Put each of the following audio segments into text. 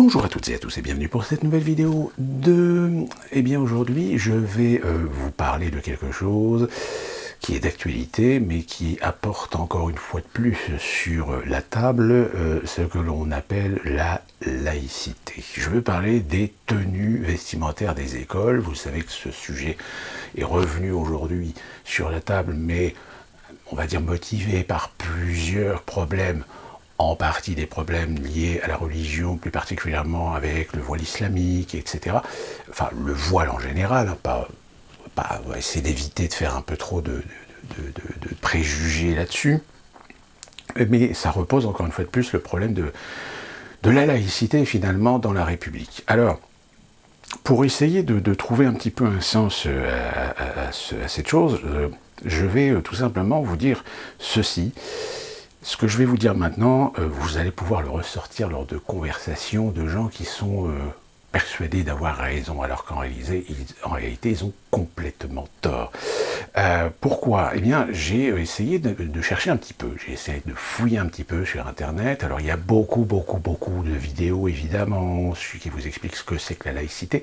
Bonjour à toutes et à tous et bienvenue pour cette nouvelle vidéo Eh bien aujourd'hui je vais vous parler de quelque chose qui est d'actualité mais qui apporte encore une fois de plus sur la table ce que l'on appelle la laïcité. Je veux parler des tenues vestimentaires des écoles. Vous savez que ce sujet est revenu aujourd'hui sur la table, mais on va dire motivé par plusieurs problèmes, en partie des problèmes liés à la religion, plus particulièrement avec le voile islamique, etc. Enfin, le voile en général, hein, on va essayer d'éviter de faire un peu trop de préjugés là-dessus. Mais ça repose encore une fois de plus le problème de la laïcité finalement dans la République. Alors, pour essayer de trouver un petit peu un sens à cette chose, je vais tout simplement vous dire ceci. Ce que je vais vous dire maintenant, vous allez pouvoir le ressortir lors de conversations de gens qui sont persuadés d'avoir raison, alors qu'en réalité, ils ont complètement tort. Pourquoi ? Eh bien, j'ai essayé de chercher un petit peu, j'ai essayé de fouiller un petit peu sur Internet. Alors, il y a beaucoup de vidéos, évidemment, qui vous expliquent ce que c'est que la laïcité.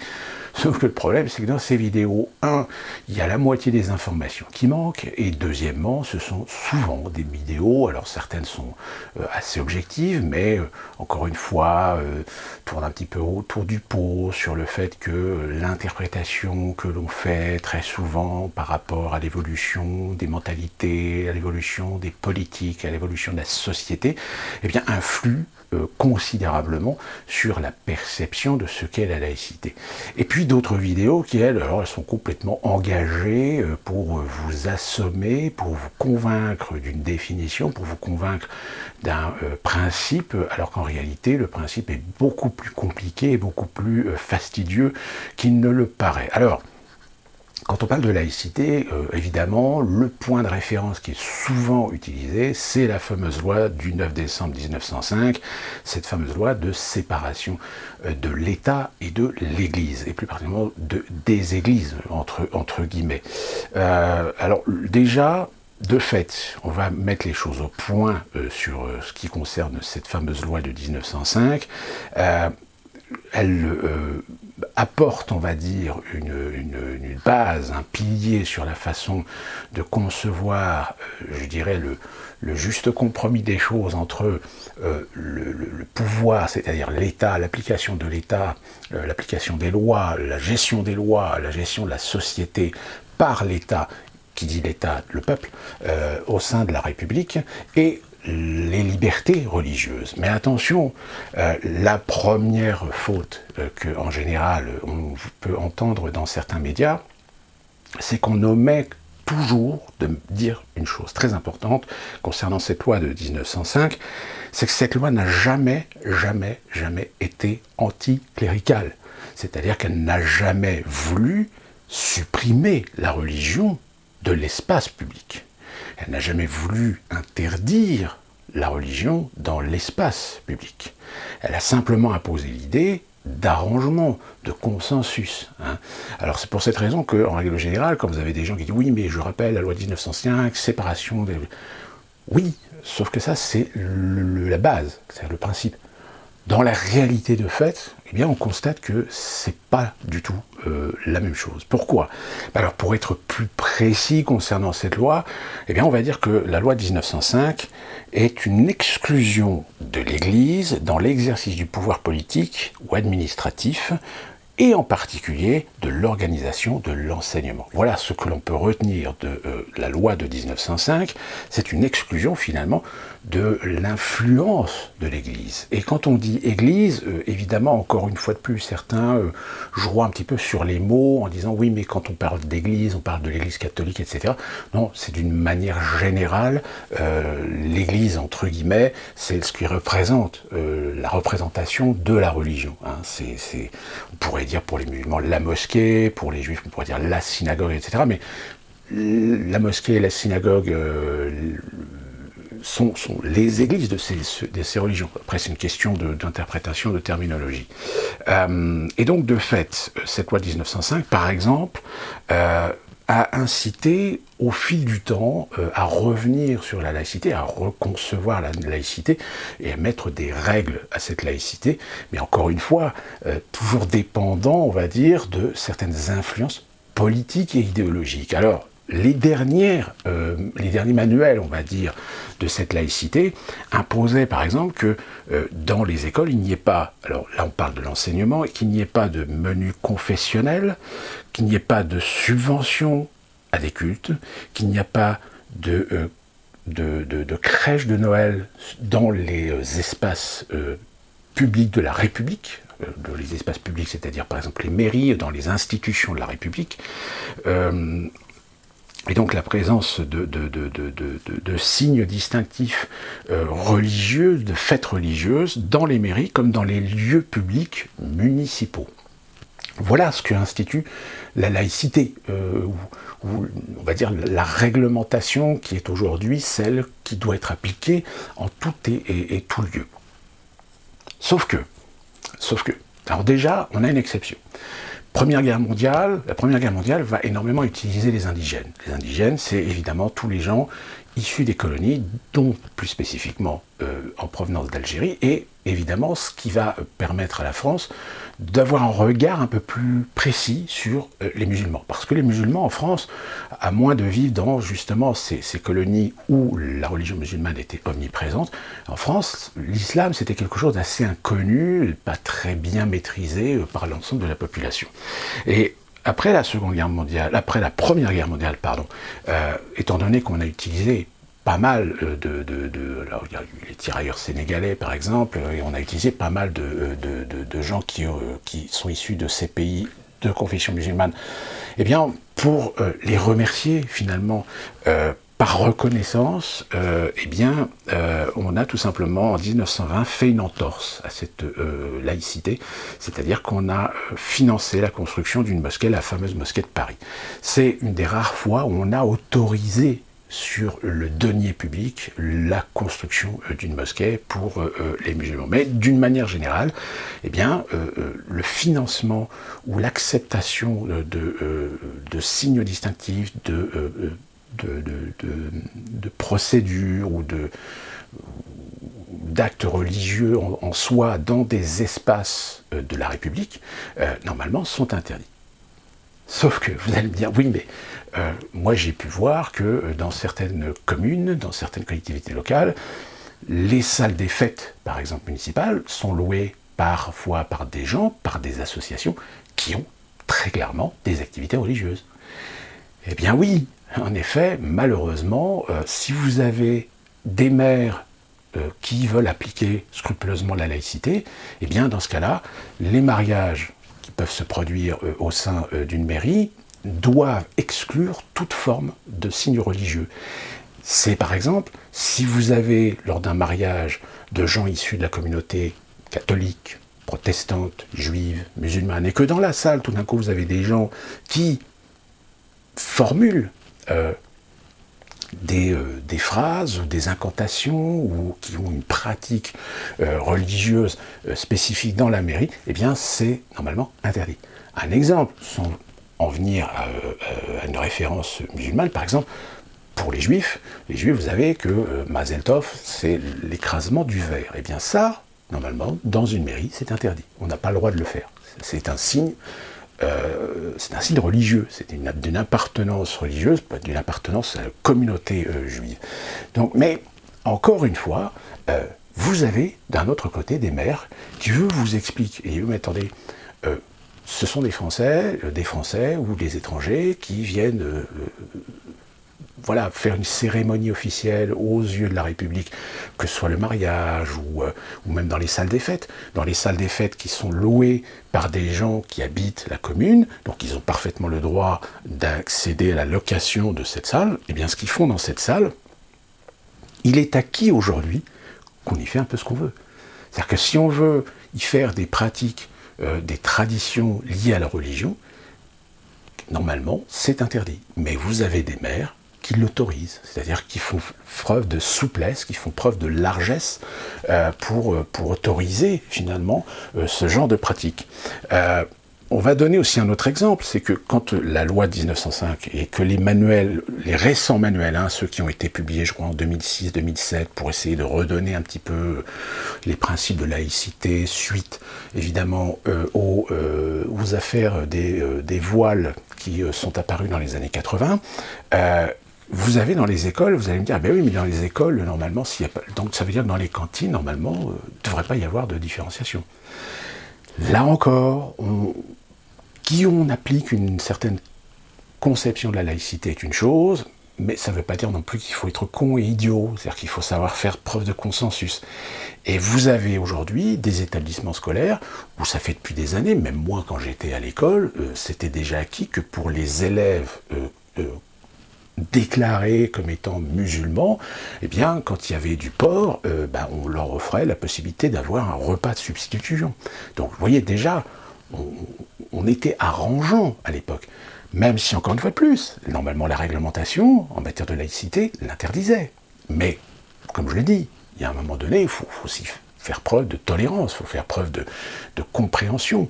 Sauf que le problème, c'est que dans ces vidéos, il y a la moitié des informations qui manquent, et deuxièmement, ce sont souvent des vidéos, alors certaines sont assez objectives, mais encore une fois, tournent un petit peu autour du pot sur le fait que l'interprétation que l'on fait très souvent par rapport à l'évolution des mentalités, à l'évolution des politiques, à l'évolution de la société, eh bien, influe considérablement sur la perception de ce qu'est la laïcité. Et puis d'autres vidéos qui, elles sont complètement engagées pour vous assommer, pour vous convaincre d'une définition, pour vous convaincre d'un principe, alors qu'en réalité, le principe est beaucoup plus compliqué et beaucoup plus fastidieux qu'il ne le paraît. Alors, quand on parle de laïcité, évidemment, le point de référence qui est souvent utilisé, c'est la fameuse loi du 9 décembre 1905, cette fameuse loi de séparation de l'État et de l'Église, et plus particulièrement des églises, entre guillemets. Alors déjà, de fait, on va mettre les choses au point sur ce qui concerne cette fameuse loi de 1905. Elle apporte, on va dire, une base, un pilier sur la façon de concevoir, je dirais, le juste compromis des choses entre le pouvoir, c'est-à-dire l'État, l'application de l'État, l'application des lois, la gestion des lois, la gestion de la société par l'État, qui dit l'État, le peuple, au sein de la République, et les libertés religieuses. Mais attention, la première faute qu'en général on peut entendre dans certains médias, c'est qu'on omet toujours de dire une chose très importante concernant cette loi de 1905, c'est que cette loi n'a jamais été anticléricale. C'est-à-dire qu'elle n'a jamais voulu supprimer la religion de l'espace public. Elle n'a jamais voulu interdire la religion dans l'espace public. Elle a simplement imposé l'idée d'arrangement, de consensus. Alors c'est pour cette raison que, en règle générale, quand vous avez des gens qui disent « oui, mais je rappelle la loi de 1905, séparation des... » Oui, sauf que ça, c'est la base, c'est le principe. Dans la réalité de fait, eh bien, on constate que c'est pas du tout la même chose. Pourquoi ? Alors, pour être plus précis concernant cette loi, eh bien, on va dire que la loi de 1905 est une exclusion de l'Église dans l'exercice du pouvoir politique ou administratif, et en particulier de l'organisation de l'enseignement. Voilà ce que l'on peut retenir de la loi de 1905, c'est une exclusion finalement de l'influence de l'Église. Et quand on dit Église, évidemment, encore une fois de plus, certains jouent un petit peu sur les mots en disant oui, mais quand on parle d'Église, on parle de l'Église catholique, etc. Non, c'est d'une manière générale, l'Église, entre guillemets, c'est ce qui représente la représentation de la religion. On pourrait dire pour les musulmans la mosquée, pour les juifs on pourrait dire la synagogue, etc. Mais la mosquée et la synagogue sont les églises de ces religions. Après, c'est une question d'interprétation, de terminologie. Et donc, de fait, cette loi de 1905, par exemple, a incité au fil du temps à revenir sur la laïcité, à reconcevoir la laïcité et à mettre des règles à cette laïcité, mais encore une fois, toujours dépendant, on va dire, de certaines influences politiques et idéologiques. Alors, les derniers manuels, on va dire, de cette laïcité imposaient par exemple que dans les écoles, il n'y ait pas, alors là on parle de l'enseignement, qu'il n'y ait pas de menu confessionnel, qu'il n'y ait pas de subvention à des cultes, qu'il n'y a pas de crèche de Noël dans les espaces publics de la République, les espaces publics, c'est-à-dire par exemple les mairies, dans les institutions de la République, et donc la présence de signes distinctifs religieux, de fêtes religieuses, dans les mairies comme dans les lieux publics municipaux. Voilà ce que institue la laïcité, ou on va dire la réglementation qui est aujourd'hui celle qui doit être appliquée en tout et tout lieu. Sauf que, alors déjà, on a une exception. La Première Guerre mondiale va énormément utiliser les indigènes. Les indigènes, c'est évidemment tous les gens issus des colonies, dont plus spécifiquement en provenance d'Algérie, et évidemment ce qui va permettre à la France d'avoir un regard un peu plus précis sur les musulmans. Parce que les musulmans en France, à moins de vivre dans justement ces colonies où la religion musulmane était omniprésente, en France, l'islam c'était quelque chose d'assez inconnu, pas très bien maîtrisé par l'ensemble de la population. Et après la Première Guerre mondiale, étant donné qu'on a utilisé pas mal alors il y a eu les tirailleurs sénégalais par exemple, et on a utilisé pas mal de gens qui sont issus de ces pays de confession musulmane, eh bien pour les remercier finalement par reconnaissance, on a tout simplement en 1920 fait une entorse à cette laïcité, c'est-à-dire qu'on a financé la construction d'une mosquée, la fameuse mosquée de Paris. C'est une des rares fois où on a autorisé sur le denier public la construction d'une mosquée pour les musulmans. Mais d'une manière générale, le financement ou l'acceptation de signes distinctifs, de procédures ou d'actes religieux en soi dans des espaces de la République, normalement, sont interdits. Sauf que vous allez me dire, oui, mais moi j'ai pu voir que dans certaines communes, dans certaines collectivités locales, les salles des fêtes, par exemple municipales, sont louées parfois par des gens, par des associations qui ont très clairement des activités religieuses. Eh bien oui, en effet, malheureusement, si vous avez des maires qui veulent appliquer scrupuleusement la laïcité, eh bien dans ce cas-là, les mariages qui peuvent se produire au sein d'une mairie doivent exclure toute forme de signe religieux. C'est par exemple, si vous avez lors d'un mariage de gens issus de la communauté catholique, protestante, juive, musulmane, et que dans la salle, tout d'un coup, vous avez des gens qui formulent des phrases ou des incantations ou qui ont une pratique religieuse spécifique dans la mairie, eh bien c'est normalement interdit. Un exemple, sans en venir à une référence musulmane, par exemple, pour les juifs, vous savez que Mazel Tov, c'est l'écrasement du verre. Eh bien ça, normalement, dans une mairie, c'est interdit. On n'a pas le droit de le faire. C'est un signe religieux, c'est d'une appartenance religieuse, pas d'une appartenance à la communauté juive. Donc, mais, encore une fois, vous avez d'un autre côté des maires qui, eux, vous expliquent, et eux, mais attendez, ce sont des Français ou des étrangers qui viennent faire une cérémonie officielle aux yeux de la République, que ce soit le mariage ou même dans les salles des fêtes. Dans les salles des fêtes qui sont louées par des gens qui habitent la commune, donc ils ont parfaitement le droit d'accéder à la location de cette salle, et bien ce qu'ils font dans cette salle, il est acquis aujourd'hui qu'on y fait un peu ce qu'on veut. C'est-à-dire que si on veut y faire des pratiques, des traditions liées à la religion, normalement c'est interdit. Mais vous avez des maires qui l'autorisent, c'est-à-dire qui font preuve de souplesse, qui font preuve de largesse pour autoriser finalement ce genre de pratique. On va donner aussi un autre exemple, c'est que quand la loi de 1905 et que les manuels, les récents manuels, ceux qui ont été publiés, je crois, en 2006-2007, pour essayer de redonner un petit peu les principes de laïcité, suite évidemment aux affaires des voiles qui sont apparues dans les années 80, vous avez dans les écoles, vous allez me dire, ben oui, mais dans les écoles, normalement, s'il y a pas, donc ça veut dire que dans les cantines, normalement, il ne devrait pas y avoir de différenciation. Là encore, qui on applique une certaine conception de la laïcité est une chose, mais ça ne veut pas dire non plus qu'il faut être con et idiot, c'est-à-dire qu'il faut savoir faire preuve de consensus. Et vous avez aujourd'hui des établissements scolaires où ça fait depuis des années, même moi quand j'étais à l'école, c'était déjà acquis que pour les élèves déclarés comme étant musulmans, eh bien, quand il y avait du porc, on leur offrait la possibilité d'avoir un repas de substitution. Donc, vous voyez, déjà, on était arrangeant à l'époque. Même si, encore une fois de plus, normalement la réglementation en matière de laïcité l'interdisait. Mais, comme je l'ai dit, il y a un moment donné, il faut aussi faire preuve de tolérance, il faut faire preuve de compréhension.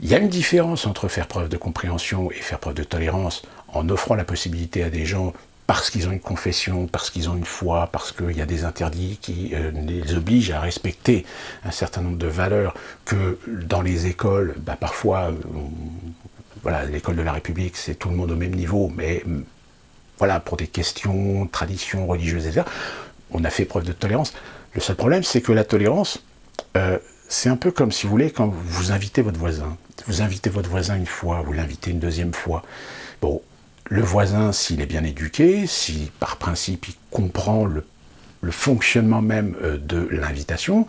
Il y a une différence entre faire preuve de compréhension et faire preuve de tolérance en offrant la possibilité à des gens, parce qu'ils ont une confession, parce qu'ils ont une foi, parce qu'il y a des interdits qui les obligent à respecter un certain nombre de valeurs que dans les écoles, parfois, voilà, l'école de la République, c'est tout le monde au même niveau, mais voilà, pour des questions, traditions religieuses, etc., on a fait preuve de tolérance. Le seul problème, c'est que la tolérance, c'est un peu comme, si vous voulez, quand vous invitez votre voisin. Vous invitez votre voisin une fois, vous l'invitez une deuxième fois. Bon, le voisin, s'il est bien éduqué, si par principe il comprend le fonctionnement même de l'invitation,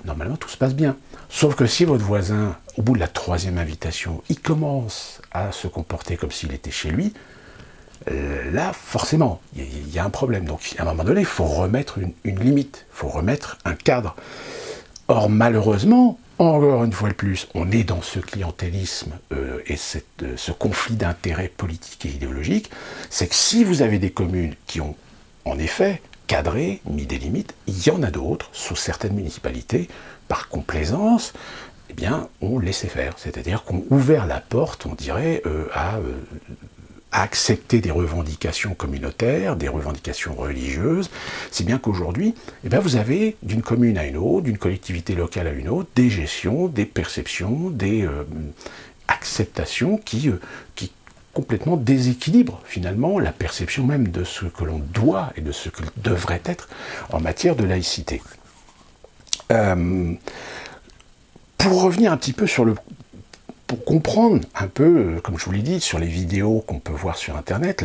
normalement tout se passe bien. Sauf que si votre voisin, au bout de la troisième invitation, il commence à se comporter comme s'il était chez lui, là, forcément, il y a un problème. Donc, à un moment donné, il faut remettre une limite, il faut remettre un cadre. Or, malheureusement, encore une fois de plus, on est dans ce clientélisme et ce conflit d'intérêts politiques et idéologiques, c'est que si vous avez des communes qui ont, en effet, cadré, mis des limites, il y en a d'autres, sous certaines municipalités, par complaisance, eh bien, ont laissé faire. C'est-à-dire qu'on a ouvert la porte, on dirait, à accepter des revendications communautaires, des revendications religieuses, si bien qu'aujourd'hui, vous avez d'une commune à une autre, d'une collectivité locale à une autre, des gestions, des perceptions, des acceptations qui complètement déséquilibrent finalement la perception même de ce que l'on doit et de ce que devrait être en matière de laïcité. Pour revenir un petit peu pour comprendre un peu, comme je vous l'ai dit, sur les vidéos qu'on peut voir sur Internet,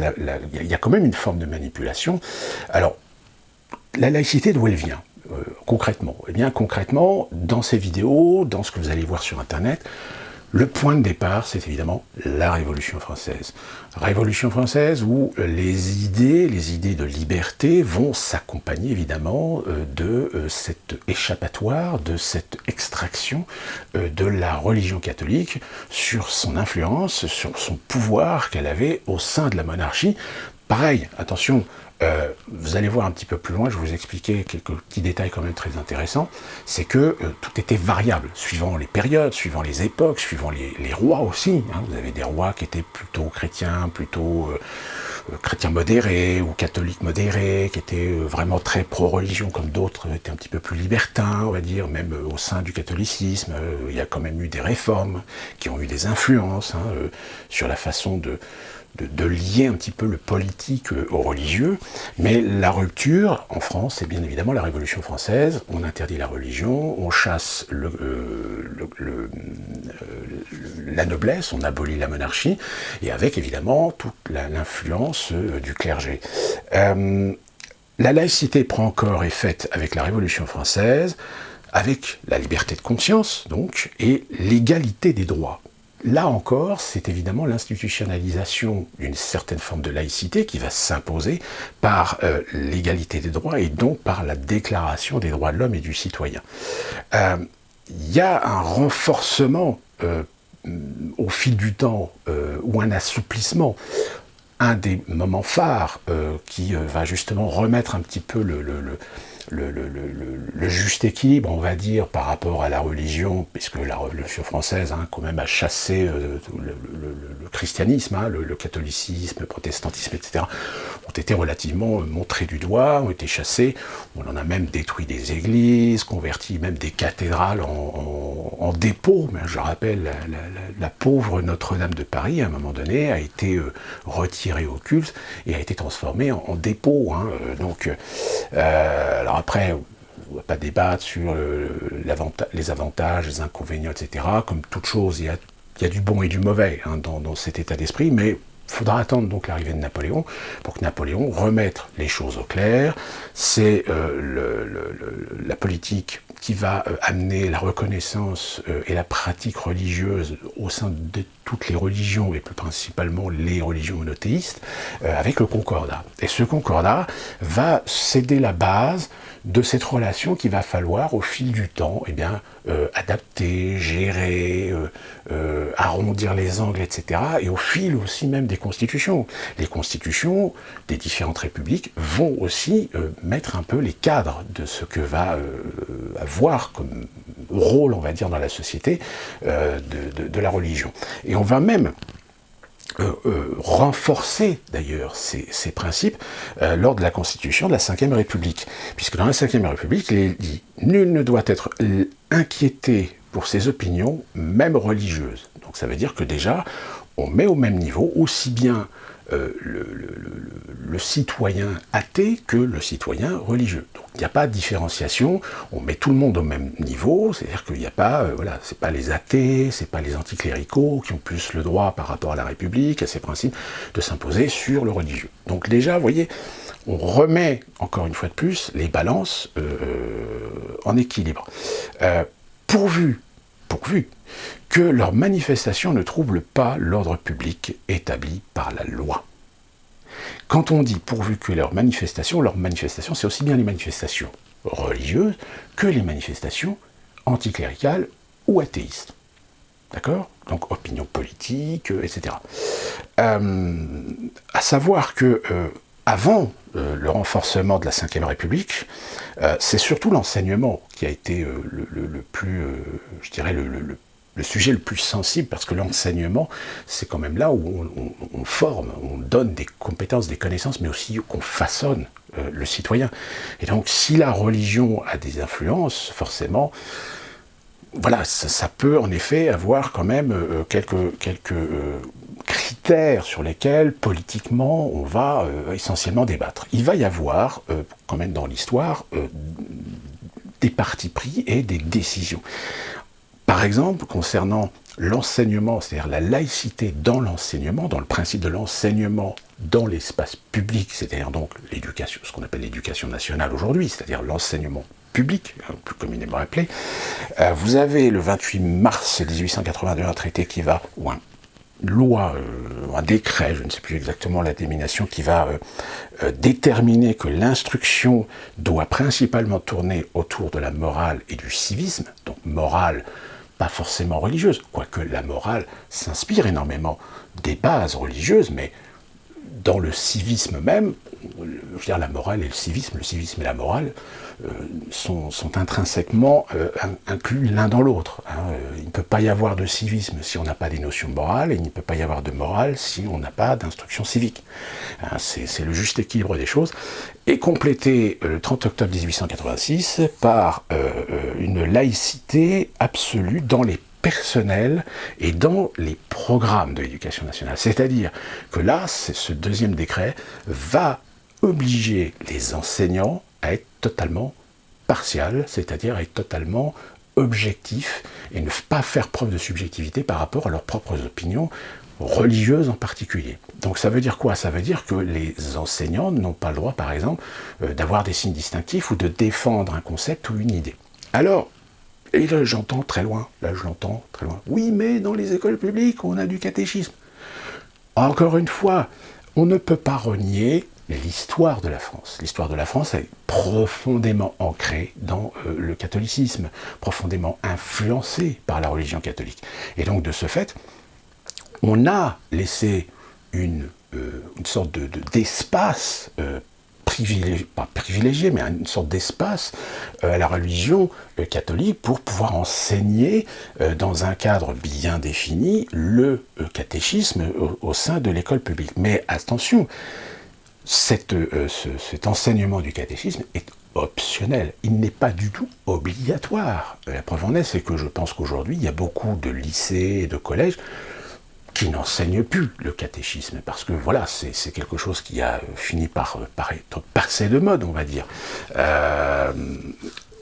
il y a quand même une forme de manipulation. Alors, la laïcité, d'où elle vient concrètement? Eh bien, concrètement, dans ces vidéos, dans ce que vous allez voir sur Internet, le point de départ, c'est évidemment la Révolution française. Révolution française où les idées de liberté vont s'accompagner évidemment de cet échappatoire, de cette extraction de la religion catholique sur son influence, sur son pouvoir qu'elle avait au sein de la monarchie. Pareil, attention, vous allez voir un petit peu plus loin, je vais vous expliquer quelques petits détails quand même très intéressants, c'est que tout était variable, suivant les périodes, suivant les époques, suivant les rois aussi. Vous avez des rois qui étaient plutôt chrétiens modérés, ou catholiques modérés, qui étaient vraiment très pro-religion, comme d'autres étaient un petit peu plus libertins, on va dire, même au sein du catholicisme, il y a quand même eu des réformes qui ont eu des influences sur la façon de lier un petit peu le politique au religieux, mais la rupture en France, c'est bien évidemment la Révolution française. On interdit la religion, on chasse la noblesse, on abolit la monarchie, et avec évidemment toute l'influence du clergé. La laïcité prend corps et faite avec la Révolution française, avec la liberté de conscience, donc, et l'égalité des droits. Là encore, c'est évidemment l'institutionnalisation d'une certaine forme de laïcité qui va s'imposer par l'égalité des droits et donc par la déclaration des droits de l'homme et du citoyen. Il y a un renforcement au fil du temps ou un assouplissement. Un des moments phares qui va justement remettre un petit peu le juste équilibre, on va dire, par rapport à la religion, puisque la Révolution française, quand même, a chassé le christianisme, le catholicisme, le protestantisme, etc., ont été relativement montrés du doigt, ont été chassés. On en a même détruit des églises, converti même des cathédrales en dépôts. Mais je rappelle, la pauvre Notre-Dame de Paris, à un moment donné, a été retirée au culte et a été transformée en dépôt. Alors après, on ne va pas débattre sur les avantages, les inconvénients, etc. Comme toute chose, il y a du bon et du mauvais dans cet état d'esprit, mais il faudra attendre donc l'arrivée de Napoléon pour que Napoléon remette les choses au clair. C'est la politique qui va amener la reconnaissance et la pratique religieuse au sein de toutes les religions, et plus principalement les religions monothéistes, avec le Concordat. Et ce Concordat va céder la base de cette relation qu'il va falloir, au fil du temps, adapter, gérer, arrondir les angles, etc. Et au fil aussi même des constitutions. Les constitutions des différentes républiques vont aussi mettre un peu les cadres de ce que va avoir comme rôle, on va dire, dans la société de la religion. Et on va même renforcer d'ailleurs ces principes lors de la constitution de la Ve République. Puisque dans la Ve République, il est dit « Nul ne doit être inquiété pour ses opinions, même religieuses ». Donc ça veut dire que déjà, on met au même niveau aussi bien le citoyen athée que le citoyen religieux. Donc il n'y a pas de différenciation, on met tout le monde au même niveau, c'est-à-dire qu'il n'y a pas, c'est pas les athées, c'est pas les anticléricaux qui ont plus le droit par rapport à la République, à ses principes, de s'imposer sur le religieux. Donc déjà, vous voyez, on remet, encore une fois de plus, les balances en équilibre. Pourvu que leurs manifestations ne troublent pas l'ordre public établi par la loi. Quand on dit pourvu que leurs manifestations, c'est aussi bien les manifestations religieuses que les manifestations anticléricales ou athéistes. D'accord ? Donc opinion politique, etc. À savoir que avant le renforcement de la Ve République, c'est surtout l'enseignement qui a été le plus, je dirais, le sujet le plus sensible, parce que l'enseignement, c'est quand même là où on forme, on donne des compétences, des connaissances, mais aussi qu'on façonne le citoyen. Et donc, si la religion a des influences, forcément, voilà, ça peut en effet avoir quand même quelques critères sur lesquels, politiquement, on va essentiellement débattre. Il va y avoir, quand même dans l'histoire, des partis pris et des décisions. Par exemple, concernant l'enseignement, c'est-à-dire la laïcité dans l'enseignement, dans le principe de l'enseignement dans l'espace public, c'est-à-dire donc l'éducation, ce qu'on appelle l'éducation nationale aujourd'hui, c'est-à-dire l'enseignement public, plus communément appelé, vous avez le 28 mars 1882 un traité qui va, ou un loi, un décret, je ne sais plus exactement la dénomination, qui va déterminer que l'instruction doit principalement tourner autour de la morale et du civisme, donc morale, pas forcément religieuse, quoique la morale s'inspire énormément des bases religieuses, mais dans le civisme même, je veux dire, la morale et le civisme et la morale sont intrinsèquement inclus l'un dans l'autre. Il ne peut pas y avoir de civisme si on n'a pas des notions morales, et il ne peut pas y avoir de morale si on n'a pas d'instruction civique. C'est le juste équilibre des choses, et complété le 30 octobre 1886 par une laïcité absolue dans les personnel et dans les programmes de l'éducation nationale. C'est-à-dire que là, ce deuxième décret va obliger les enseignants à être totalement partial, c'est-à-dire à être totalement objectifs et ne pas faire preuve de subjectivité par rapport à leurs propres opinions religieuses en particulier. Donc ça veut dire quoi ? Ça veut dire que les enseignants n'ont pas le droit, par exemple, d'avoir des signes distinctifs ou de défendre un concept ou une idée. Alors, et là, j'entends très loin, oui, mais dans les écoles publiques, on a du catéchisme. Encore une fois, on ne peut pas renier l'histoire de la France. L'histoire de la France est profondément ancrée dans le catholicisme, profondément influencée par la religion catholique. Et donc, de ce fait, on a laissé une sorte d'espace pas privilégié, mais une sorte d'espace à la religion catholique pour pouvoir enseigner dans un cadre bien défini le catéchisme au sein de l'école publique. Mais attention, cet enseignement du catéchisme est optionnel, il n'est pas du tout obligatoire. La preuve en est, c'est que je pense qu'aujourd'hui, il y a beaucoup de lycées et de collèges qui n'enseignent plus le catéchisme, parce que voilà, c'est quelque chose qui a fini par être passé de mode, on va dire.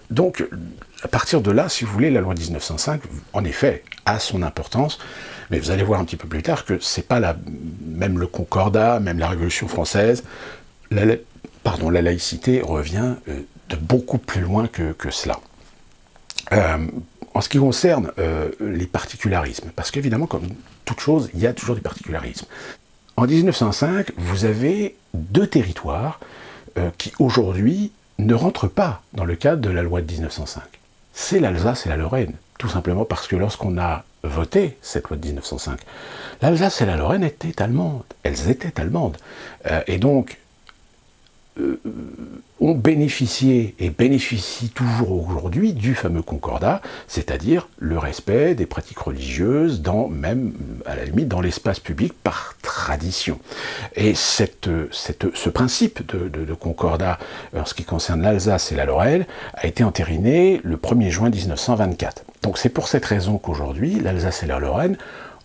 Donc, à partir de là, si vous voulez, la loi 1905, en effet, a son importance, mais vous allez voir un petit peu plus tard que c'est pas même le Concordat, même la Révolution française, la laïcité revient de beaucoup plus loin que cela. En ce qui concerne les particularismes, parce qu'évidemment, comme toute chose, il y a toujours des particularismes. En 1905, vous avez deux territoires qui, aujourd'hui, ne rentrent pas dans le cadre de la loi de 1905. C'est l'Alsace et la Lorraine, tout simplement parce que lorsqu'on a voté cette loi de 1905, l'Alsace et la Lorraine étaient allemandes. Elles étaient allemandes. Et donc, ont bénéficié et bénéficient toujours aujourd'hui du fameux concordat, c'est-à-dire le respect des pratiques religieuses, même à la limite dans l'espace public par tradition. Et ce principe de concordat en ce qui concerne l'Alsace et la Lorraine a été entériné le 1er juin 1924. Donc c'est pour cette raison qu'aujourd'hui, l'Alsace et la Lorraine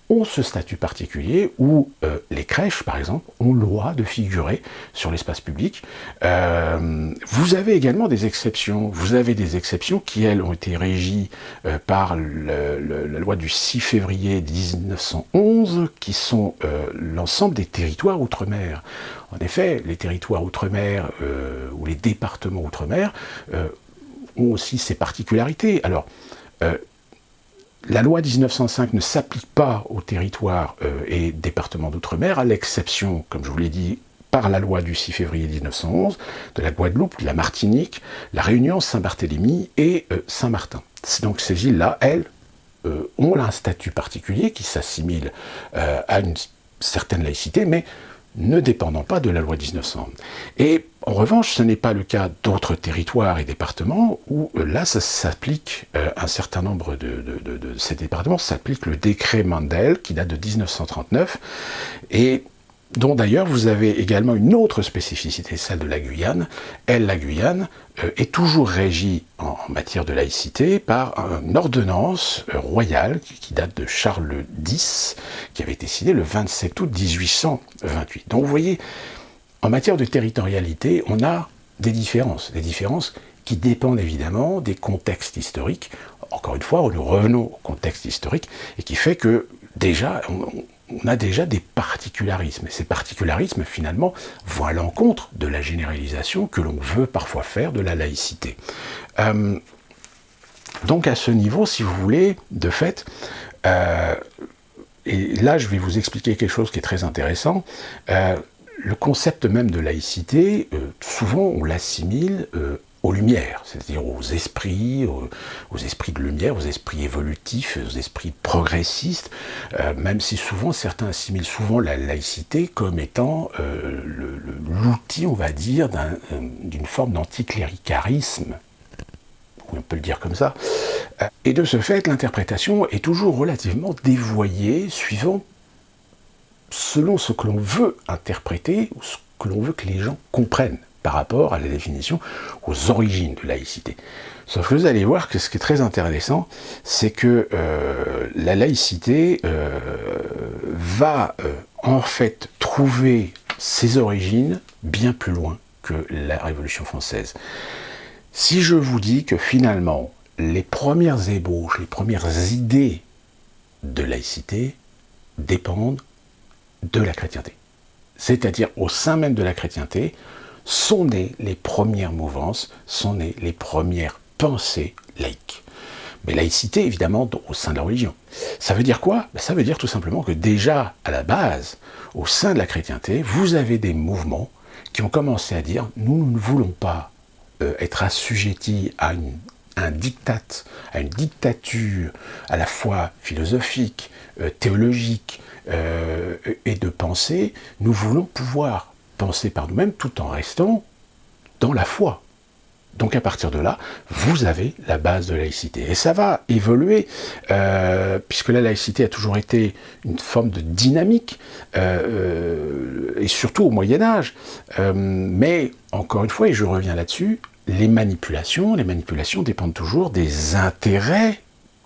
ont ce statut particulier où les crèches, par exemple, ont le droit de figurer sur l'espace public. Vous avez également des exceptions. Vous avez des exceptions qui, elles, ont été régies par la loi du 6 février 1911, qui sont l'ensemble des territoires outre-mer. En effet, les territoires outre-mer ou les départements outre-mer ont aussi ces particularités. Alors, la loi 1905 ne s'applique pas aux territoires et départements d'outre-mer, à l'exception, comme je vous l'ai dit, par la loi du 6 février 1911, de la Guadeloupe, de la Martinique, la Réunion, Saint-Barthélemy et Saint-Martin. Donc ces îles-là, elles, ont un statut particulier qui s'assimile à une certaine laïcité, mais ne dépendant pas de la loi 1900. Et en revanche, ce n'est pas le cas d'autres territoires et départements où là, ça s'applique, un certain nombre de ces départements s'applique le décret Mandel qui date de 1939 et dont d'ailleurs vous avez également une autre spécificité, celle de la Guyane. La Guyane est toujours régie en matière de laïcité par une ordonnance royale qui date de Charles X, qui avait été signée le 27 août 1828. Donc vous voyez, en matière de territorialité, on a des différences qui dépendent évidemment des contextes historiques. Encore une fois, nous revenons au contexte historique, et qui fait que déjà, on a déjà des particularismes. Et ces particularismes, finalement, vont à l'encontre de la généralisation que l'on veut parfois faire de la laïcité. Donc à ce niveau, si vous voulez, de fait, et là je vais vous expliquer quelque chose qui est très intéressant, le concept même de laïcité, souvent on l'assimile aux lumières, c'est-à-dire aux esprits de lumière, aux esprits évolutifs, aux esprits progressistes, même si souvent certains assimilent souvent la laïcité comme étant l'outil, on va dire, d'une forme d'anticléricarisme, on peut le dire comme ça. Et de ce fait, l'interprétation est toujours relativement dévoyée, selon ce que l'on veut interpréter, ou ce que l'on veut que les gens comprennent par rapport à la définition, aux origines de laïcité. Sauf que vous allez voir que ce qui est très intéressant, c'est que la laïcité va en fait trouver ses origines bien plus loin que la Révolution française. Si je vous dis que finalement, les premières ébauches, les premières idées de laïcité dépendent de la chrétienté. C'est-à-dire, au sein même de la chrétienté, sont nées les premières mouvances, sont nées les premières pensées laïques. Mais laïcité, évidemment, au sein de la religion. Ça veut dire quoi? Ça veut dire tout simplement que déjà, à la base, au sein de la chrétienté, vous avez des mouvements qui ont commencé à dire « nous ne voulons pas être assujettis à un diktat, à une dictature à la fois philosophique, théologique et de pensée, nous voulons pouvoir penser par nous-mêmes tout en restant dans la foi. Donc à partir de là, vous avez la base de la laïcité. Et ça va évoluer, puisque la laïcité a toujours été une forme de dynamique, et surtout au Moyen-Âge. Mais, encore une fois, et je reviens là-dessus, les manipulations dépendent toujours des intérêts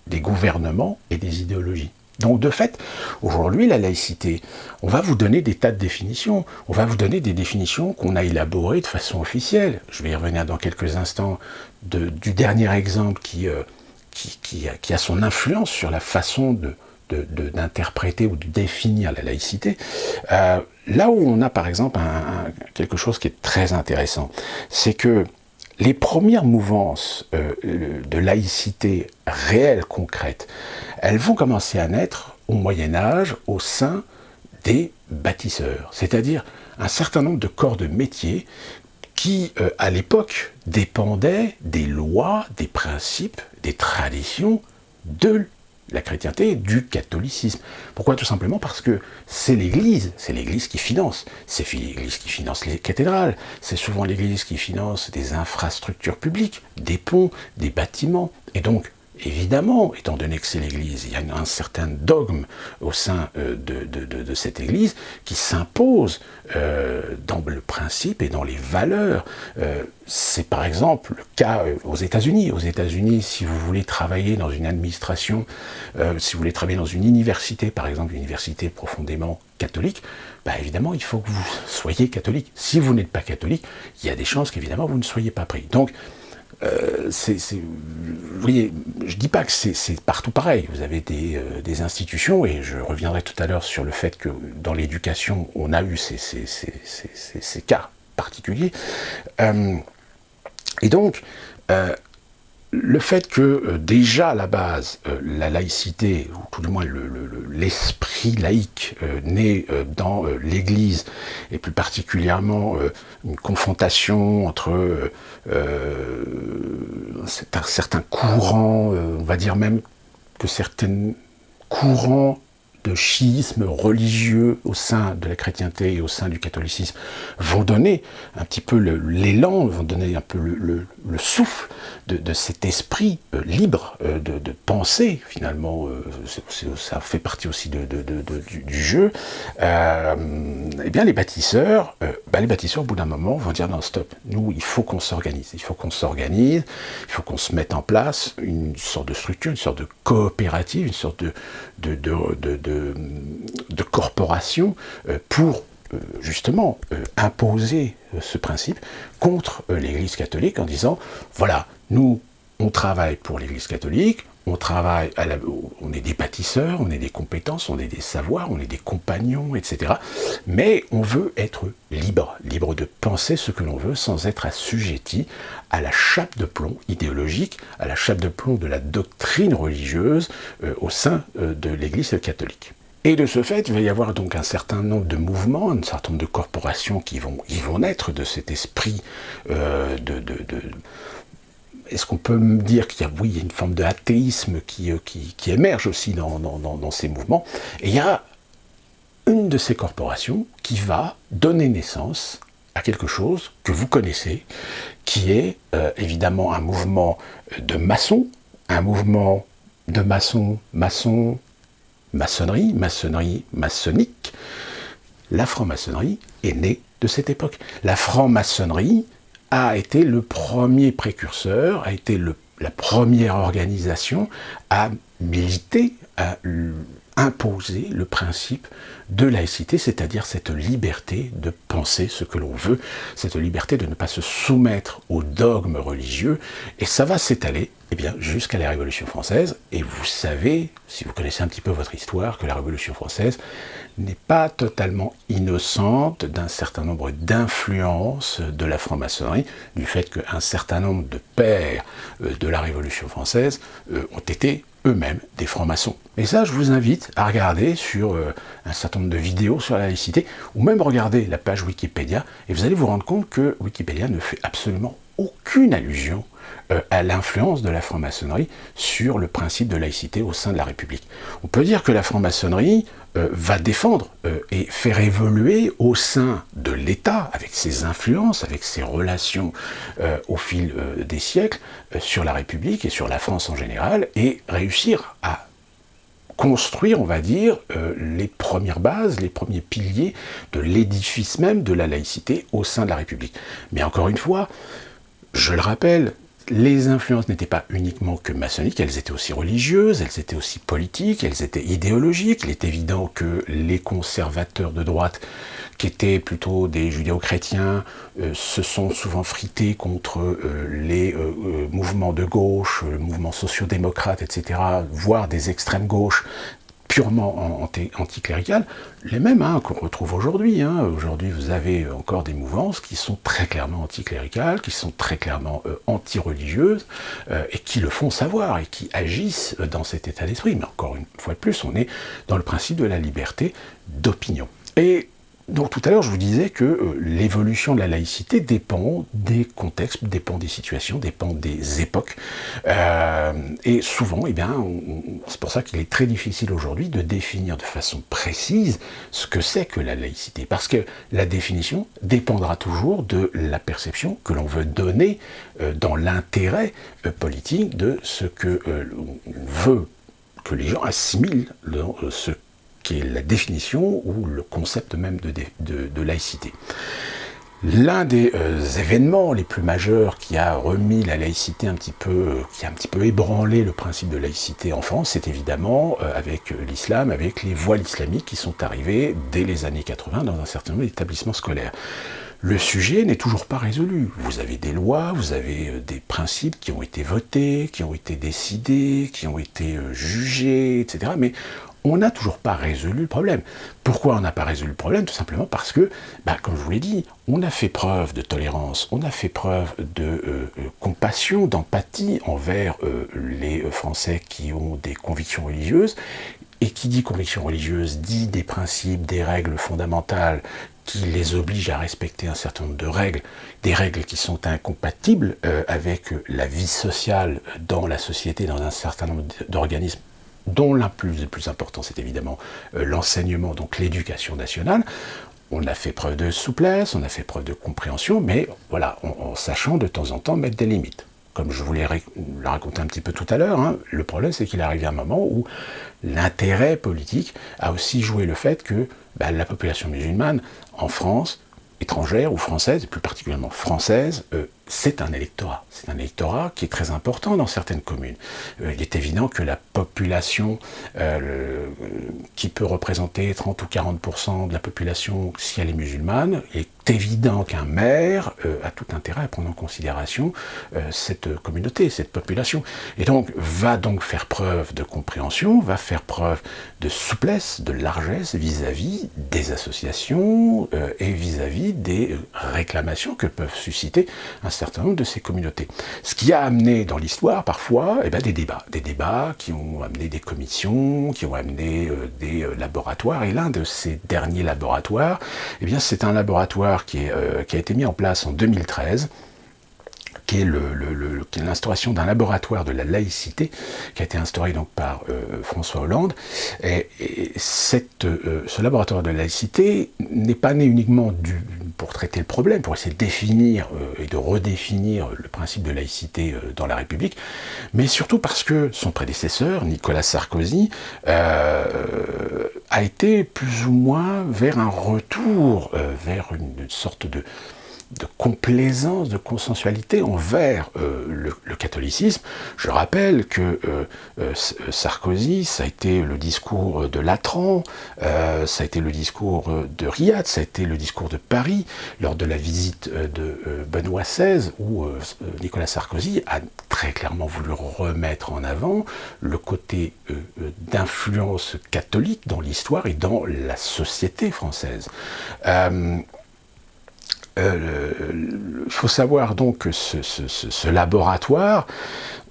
des gouvernements et des idéologies. Donc de fait, aujourd'hui, la laïcité, on va vous donner des tas de définitions. On va vous donner des définitions qu'on a élaborées de façon officielle. Je vais y revenir dans quelques instants du dernier exemple qui a son influence sur la façon d'interpréter ou de définir la laïcité. Là où on a par exemple quelque chose qui est très intéressant, c'est que les premières mouvances de laïcité réelle, concrète, elles vont commencer à naître au Moyen-Âge au sein des bâtisseurs, c'est-à-dire un certain nombre de corps de métier qui, à l'époque, dépendaient des lois, des principes, des traditions de la chrétienté et du catholicisme. Pourquoi? Tout simplement parce que c'est l'Église qui finance. C'est l'Église qui finance les cathédrales, c'est souvent l'Église qui finance des infrastructures publiques, des ponts, des bâtiments. Et donc, évidemment, étant donné que c'est l'Église, il y a un certain dogme au sein de cette Église qui s'impose dans le principe et dans les valeurs. C'est par exemple le cas aux États-Unis. Aux États-Unis, si vous voulez travailler dans une administration, si vous voulez travailler dans une université, par exemple, une université profondément catholique, bah évidemment, il faut que vous soyez catholique. Si vous n'êtes pas catholique, il y a des chances qu'évidemment, vous ne soyez pas pris. Donc, vous voyez, je dis pas que c'est partout pareil. Vous avez des institutions, et je reviendrai tout à l'heure sur le fait que dans l'éducation, on a eu ces cas particuliers. Et donc, le fait que déjà à la base, la laïcité, ou tout du moins l'esprit laïque né dans l'Église, et plus particulièrement une confrontation entre certains courants, on va dire même que certains courants de chiisme religieux au sein de la chrétienté et au sein du catholicisme vont donner un petit peu l'élan, vont donner un peu le souffle de cet esprit libre de penser, finalement, ça fait partie aussi du jeu. Eh bien les bâtisseurs, au bout d'un moment, vont dire non, stop, nous, il faut qu'on s'organise, il faut qu'on se mette en place une sorte de structure, une sorte de coopérative, une sorte de corporation pour justement imposer ce principe contre l'Église catholique en disant, voilà, nous, on travaille pour l'Église catholique, on travaille, on est des bâtisseurs, on est des compétences, on est des savoirs, on est des compagnons, etc. Mais on veut être libre de penser ce que l'on veut sans être assujetti à la chape de plomb idéologique, à la chape de plomb de la doctrine religieuse au sein de l'Église catholique. Et de ce fait, il va y avoir donc un certain nombre de mouvements, un certain nombre de corporations qui vont naître de cet esprit Est-ce qu'on peut me dire qu'il y a, oui, il y a une forme de athéisme qui émerge aussi dans ces mouvements? Et il y a une de ces corporations qui va donner naissance à quelque chose que vous connaissez, qui est évidemment un mouvement de maçons, un mouvement de maçonnerie maçonnique. La franc-maçonnerie est née de cette époque. La franc-maçonnerie a été le premier précurseur, a été la première organisation à militer, à imposer le principe de laïcité, c'est-à-dire cette liberté de penser ce que l'on veut, cette liberté de ne pas se soumettre aux dogmes religieux, et ça va s'étaler jusqu'à la Révolution française. Et vous savez, si vous connaissez un petit peu votre histoire, que la Révolution française n'est pas totalement innocente d'un certain nombre d'influences de la franc-maçonnerie, du fait qu'un certain nombre de pères de la Révolution française ont été eux-mêmes des francs-maçons. Et ça, je vous invite à regarder sur un certain nombre de vidéos sur la laïcité, ou même regarder la page Wikipédia, et vous allez vous rendre compte que Wikipédia ne fait absolument aucune allusion à l'influence de la franc-maçonnerie sur le principe de laïcité au sein de la République. On peut dire que la franc-maçonnerie va défendre et faire évoluer au sein de l'État, avec ses influences, avec ses relations au fil des siècles, sur la République et sur la France en général, et réussir à construire, on va dire, les premières bases, les premiers piliers de l'édifice même de la laïcité au sein de la République. Mais encore une fois, je le rappelle, les influences n'étaient pas uniquement que maçonniques, elles étaient aussi religieuses, elles étaient aussi politiques, elles étaient idéologiques. Il est évident que les conservateurs de droite, qui étaient plutôt des judéo-chrétiens, se sont souvent frités contre les mouvements de gauche, mouvements sociaux-démocrates, etc., voire des extrêmes gauches, purement anticléricales, les mêmes qu'on retrouve aujourd'hui. Aujourd'hui, vous avez encore des mouvances qui sont très clairement anticléricales, qui sont très clairement anti-religieuses, et qui le font savoir, et qui agissent dans cet état d'esprit. Mais encore une fois de plus, on est dans le principe de la liberté d'opinion. Et donc tout à l'heure, je vous disais que l'évolution de la laïcité dépend des contextes, dépend des situations, dépend des époques. Et souvent, c'est pour ça qu'il est très difficile aujourd'hui de définir de façon précise ce que c'est que la laïcité. Parce que la définition dépendra toujours de la perception que l'on veut donner dans l'intérêt politique de ce que l'on veut que les gens assimilent dans ce qui est la définition ou le concept même de laïcité. L'un des événements les plus majeurs qui a remis la laïcité qui a un petit peu ébranlé le principe de laïcité en France, c'est évidemment avec l'islam, avec les voiles islamiques qui sont arrivées dès les années 80 dans un certain nombre d'établissements scolaires. Le sujet n'est toujours pas résolu. Vous avez des lois, vous avez des principes qui ont été votés, qui ont été décidés, qui ont été jugés, etc. Mais on n'a toujours pas résolu le problème. Pourquoi on n'a pas résolu le problème? Tout simplement parce que, comme je vous l'ai dit, on a fait preuve de tolérance, on a fait preuve de compassion, d'empathie envers les Français qui ont des convictions religieuses. Et qui dit conviction religieuse dit des principes, des règles fondamentales qui les obligent à respecter un certain nombre de règles, des règles qui sont incompatibles avec la vie sociale dans la société, dans un certain nombre d'organismes, dont le plus important, c'est évidemment l'enseignement, donc l'éducation nationale. On a fait preuve de souplesse, on a fait preuve de compréhension, mais voilà, en sachant de temps en temps mettre des limites. Comme je vous l'ai raconté un petit peu tout à l'heure, le problème c'est qu'il est arrivé un moment où l'intérêt politique a aussi joué le fait que la population musulmane en France, étrangère ou française, et plus particulièrement française, c'est un électorat. C'est un électorat qui est très important dans certaines communes. Il est évident que la population qui peut représenter 30 ou 40% de la population, si elle est musulmane, il est évident qu'un maire a tout intérêt à prendre en considération cette communauté, cette population. Et donc, va donc faire preuve de compréhension, va faire preuve de souplesse, de largesse vis-à-vis des associations et vis-à-vis des réclamations que peuvent susciter un certain nombre de ces communautés. Ce qui a amené dans l'histoire parfois des débats qui ont amené des commissions, qui ont amené des laboratoires, et l'un de ces derniers laboratoires, c'est un laboratoire qui a été mis en place en 2013, qui est l'instauration d'un laboratoire de la laïcité, qui a été instauré donc par François Hollande. Et ce laboratoire de la laïcité n'est pas né uniquement pour traiter le problème, pour essayer de définir et de redéfinir le principe de laïcité dans la République, mais surtout parce que son prédécesseur, Nicolas Sarkozy, a été plus ou moins vers un retour, vers une sorte de complaisance, de consensualité envers le catholicisme. Je rappelle que Sarkozy, ça a été le discours de Latran, ça a été le discours de Riyad, ça a été le discours de Paris, lors de la visite de Benoît XVI, où Nicolas Sarkozy a très clairement voulu remettre en avant le côté d'influence catholique dans l'histoire et dans la société française. Il faut savoir donc que ce laboratoire,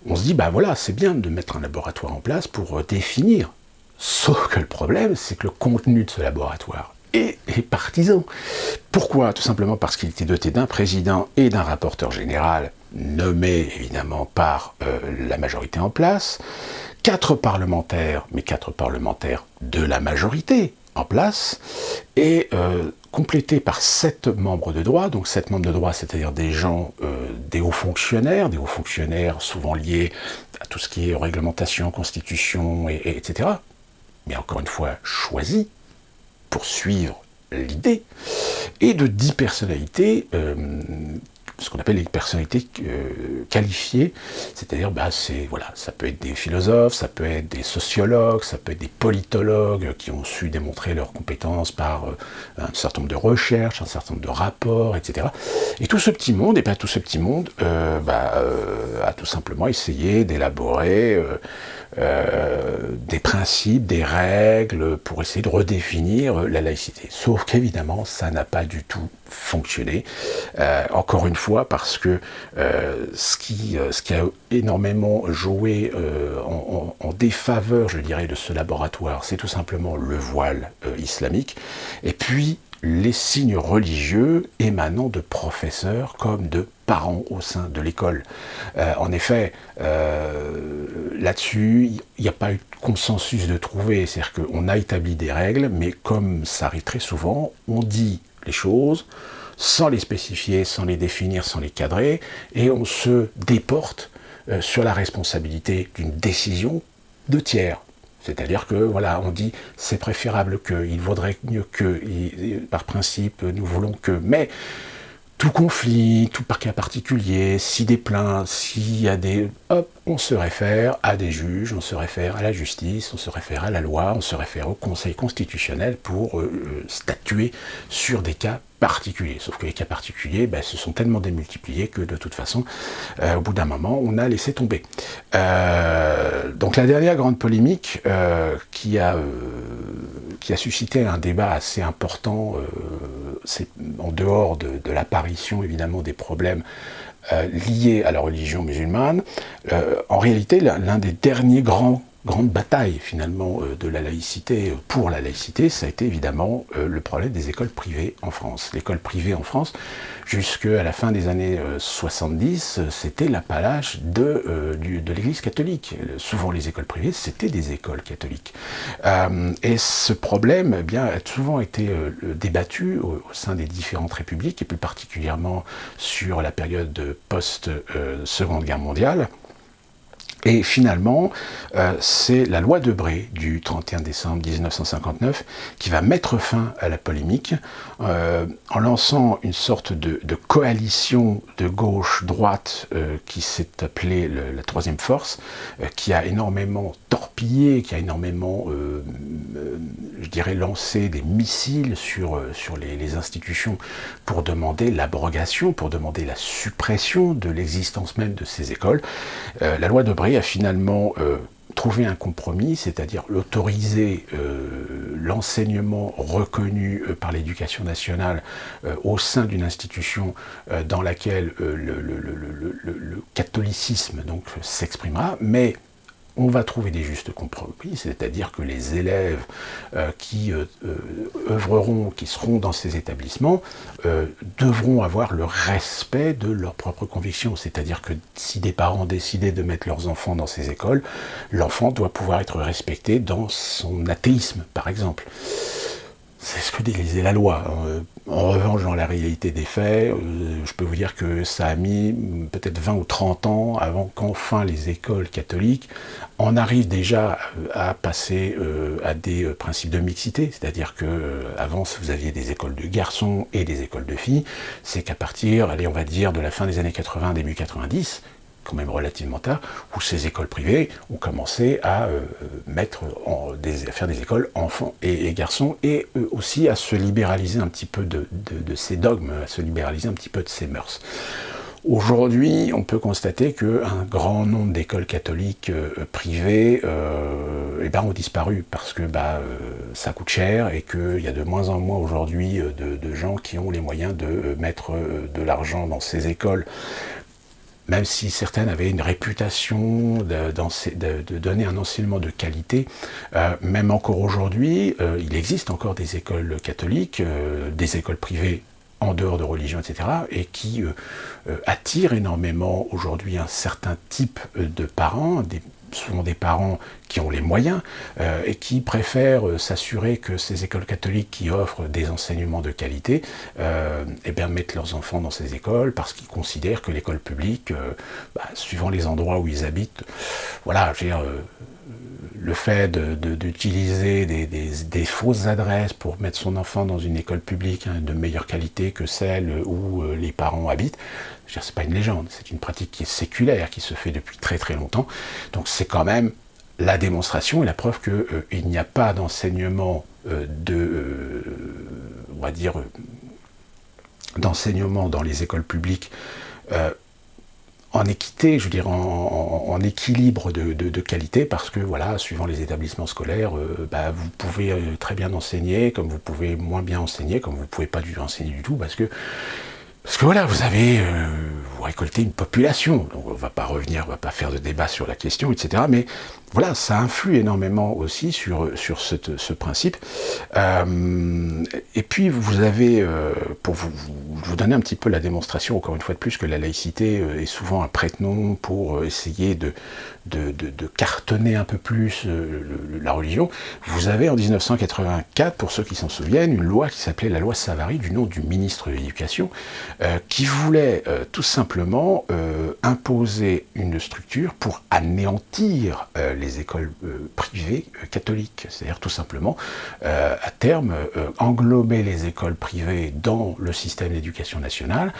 on se dit, voilà, c'est bien de mettre un laboratoire en place pour définir. Sauf que le problème, c'est que le contenu de ce laboratoire, et partisan. Pourquoi? Tout simplement parce qu'il était doté d'un président et d'un rapporteur général, nommé évidemment par la majorité en place, 4 parlementaires, mais 4 parlementaires de la majorité en place, et complété par 7 membres de droit, donc 7 membres de droit, c'est-à-dire des gens, des hauts fonctionnaires souvent liés à tout ce qui est réglementation, constitution, etc., mais encore une fois choisis pour suivre l'idée, et de 10 personnalités, ce qu'on appelle les personnalités qualifiées, c'est-à-dire, voilà, ça peut être des philosophes, ça peut être des sociologues, ça peut être des politologues qui ont su démontrer leurs compétences par un certain nombre de recherches, un certain nombre de rapports, etc. Et tout ce petit monde, a tout simplement essayé d'élaborer des principes, des règles pour essayer de redéfinir la laïcité. Sauf qu'évidemment, ça n'a pas du tout fonctionné. Encore une fois, parce que ce qui a énormément joué en défaveur, je dirais, de ce laboratoire, c'est tout simplement le voile islamique, et puis les signes religieux émanant de professeurs comme de parents au sein de l'école. En effet, là-dessus, il n'y a pas eu de consensus de trouver, c'est-à-dire qu'on a établi des règles, mais comme ça arrive très souvent, on dit les choses sans les spécifier, sans les définir, sans les cadrer, et on se déporte sur la responsabilité d'une décision de tiers. C'est-à-dire que, voilà, on dit c'est préférable que, il vaudrait mieux que, par principe, nous voulons que, mais tout conflit, tout cas particulier, si des plaintes, s'il y a des... Hop, on se réfère à des juges, on se réfère à la justice, on se réfère à la loi, on se réfère au Conseil constitutionnel pour statuer sur des cas particuliers. Sauf que les cas particuliers se sont tellement démultipliés que de toute façon, au bout d'un moment, on a laissé tomber. Donc la dernière grande polémique qui a suscité un débat assez important, c'est en dehors de l'apparition évidemment des problèmes liés à la religion musulmane, en réalité l'un des derniers grandes batailles finalement de la laïcité, pour la laïcité, ça a été évidemment le problème des écoles privées en France. L'école privée en France, jusqu'à la fin des années 70, c'était l'apanage de l'Église catholique. Souvent les écoles privées, c'était des écoles catholiques. Et ce problème a souvent été débattu au sein des différentes républiques, et plus particulièrement sur la période post-Seconde Guerre mondiale. Et finalement, c'est la loi Debré du 31 décembre 1959 qui va mettre fin à la polémique en lançant une sorte de coalition de gauche-droite qui s'est appelée la Troisième Force, qui a énormément torpillé, qui a énormément, je dirais, lancé des missiles sur les institutions pour demander l'abrogation, pour demander la suppression de l'existence même de ces écoles. La loi Debré a finalement trouvé un compromis, c'est-à-dire autoriser l'enseignement reconnu par l'éducation nationale au sein d'une institution dans laquelle le catholicisme donc s'exprimera, mais on va trouver des justes compromis, c'est-à-dire que les élèves qui œuvreront, qui seront dans ces établissements, devront avoir le respect de leurs propres convictions. C'est-à-dire que si des parents décidaient de mettre leurs enfants dans ces écoles, l'enfant doit pouvoir être respecté dans son athéisme, par exemple. C'est ce que disait la loi. En revanche, dans la réalité des faits, je peux vous dire que ça a mis peut-être 20 ou 30 ans avant qu'enfin les écoles catholiques en arrivent déjà à passer à des principes de mixité. C'est-à-dire qu'avant, vous aviez des écoles de garçons et des écoles de filles. C'est qu'à partir, allez, on va dire, de la fin des années 80, début 90, quand même relativement tard, où ces écoles privées ont commencé à faire des écoles enfants et garçons, et aussi à se libéraliser un petit peu de ces dogmes, à se libéraliser un petit peu de ces mœurs. Aujourd'hui, on peut constater qu'un grand nombre d'écoles catholiques privées ont disparu parce que ça coûte cher et qu'il y a de moins en moins aujourd'hui de gens qui ont les moyens de mettre de l'argent dans ces écoles. même si certaines avaient une réputation de donner un enseignement de qualité, même encore aujourd'hui, il existe encore des écoles catholiques, des écoles privées en dehors de religion, etc., et qui attirent énormément aujourd'hui un certain type de parents, souvent des parents qui ont les moyens et qui préfèrent s'assurer que ces écoles catholiques qui offrent des enseignements de qualité eh bien, mettent leurs enfants dans ces écoles parce qu'ils considèrent que l'école publique, suivant les endroits où ils habitent, voilà, je veux dire, le fait d'utiliser des fausses adresses pour mettre son enfant dans une école publique de meilleure qualité que celle où les parents habitent, c'est pas une légende, c'est une pratique qui est séculaire, qui se fait depuis très très longtemps. Donc c'est quand même la démonstration et la preuve qu'il n'y a pas d'enseignement on va dire, d'enseignement dans les écoles publiques en équité, je veux dire en équilibre de qualité, parce que voilà, suivant les établissements scolaires, vous pouvez très bien enseigner, comme vous pouvez moins bien enseigner, comme vous ne pouvez pas du tout enseigner du tout, parce que voilà, vous récoltez une population, donc on va pas faire de débat sur la question, etc. Mais voilà, ça influe énormément aussi sur ce principe. Et puis vous avez, pour vous donner un petit peu la démonstration, encore une fois de plus, que la laïcité est souvent un prête-nom pour essayer de cartonner un peu plus la religion. Vous avez en 1984, pour ceux qui s'en souviennent, une loi qui s'appelait la loi Savary, du nom du ministre de l'Éducation, qui voulait tout simplement imposer une structure pour anéantir les écoles privées catholiques, c'est-à-dire tout simplement, à terme, englober les écoles privées dans le système d'éducation nationale,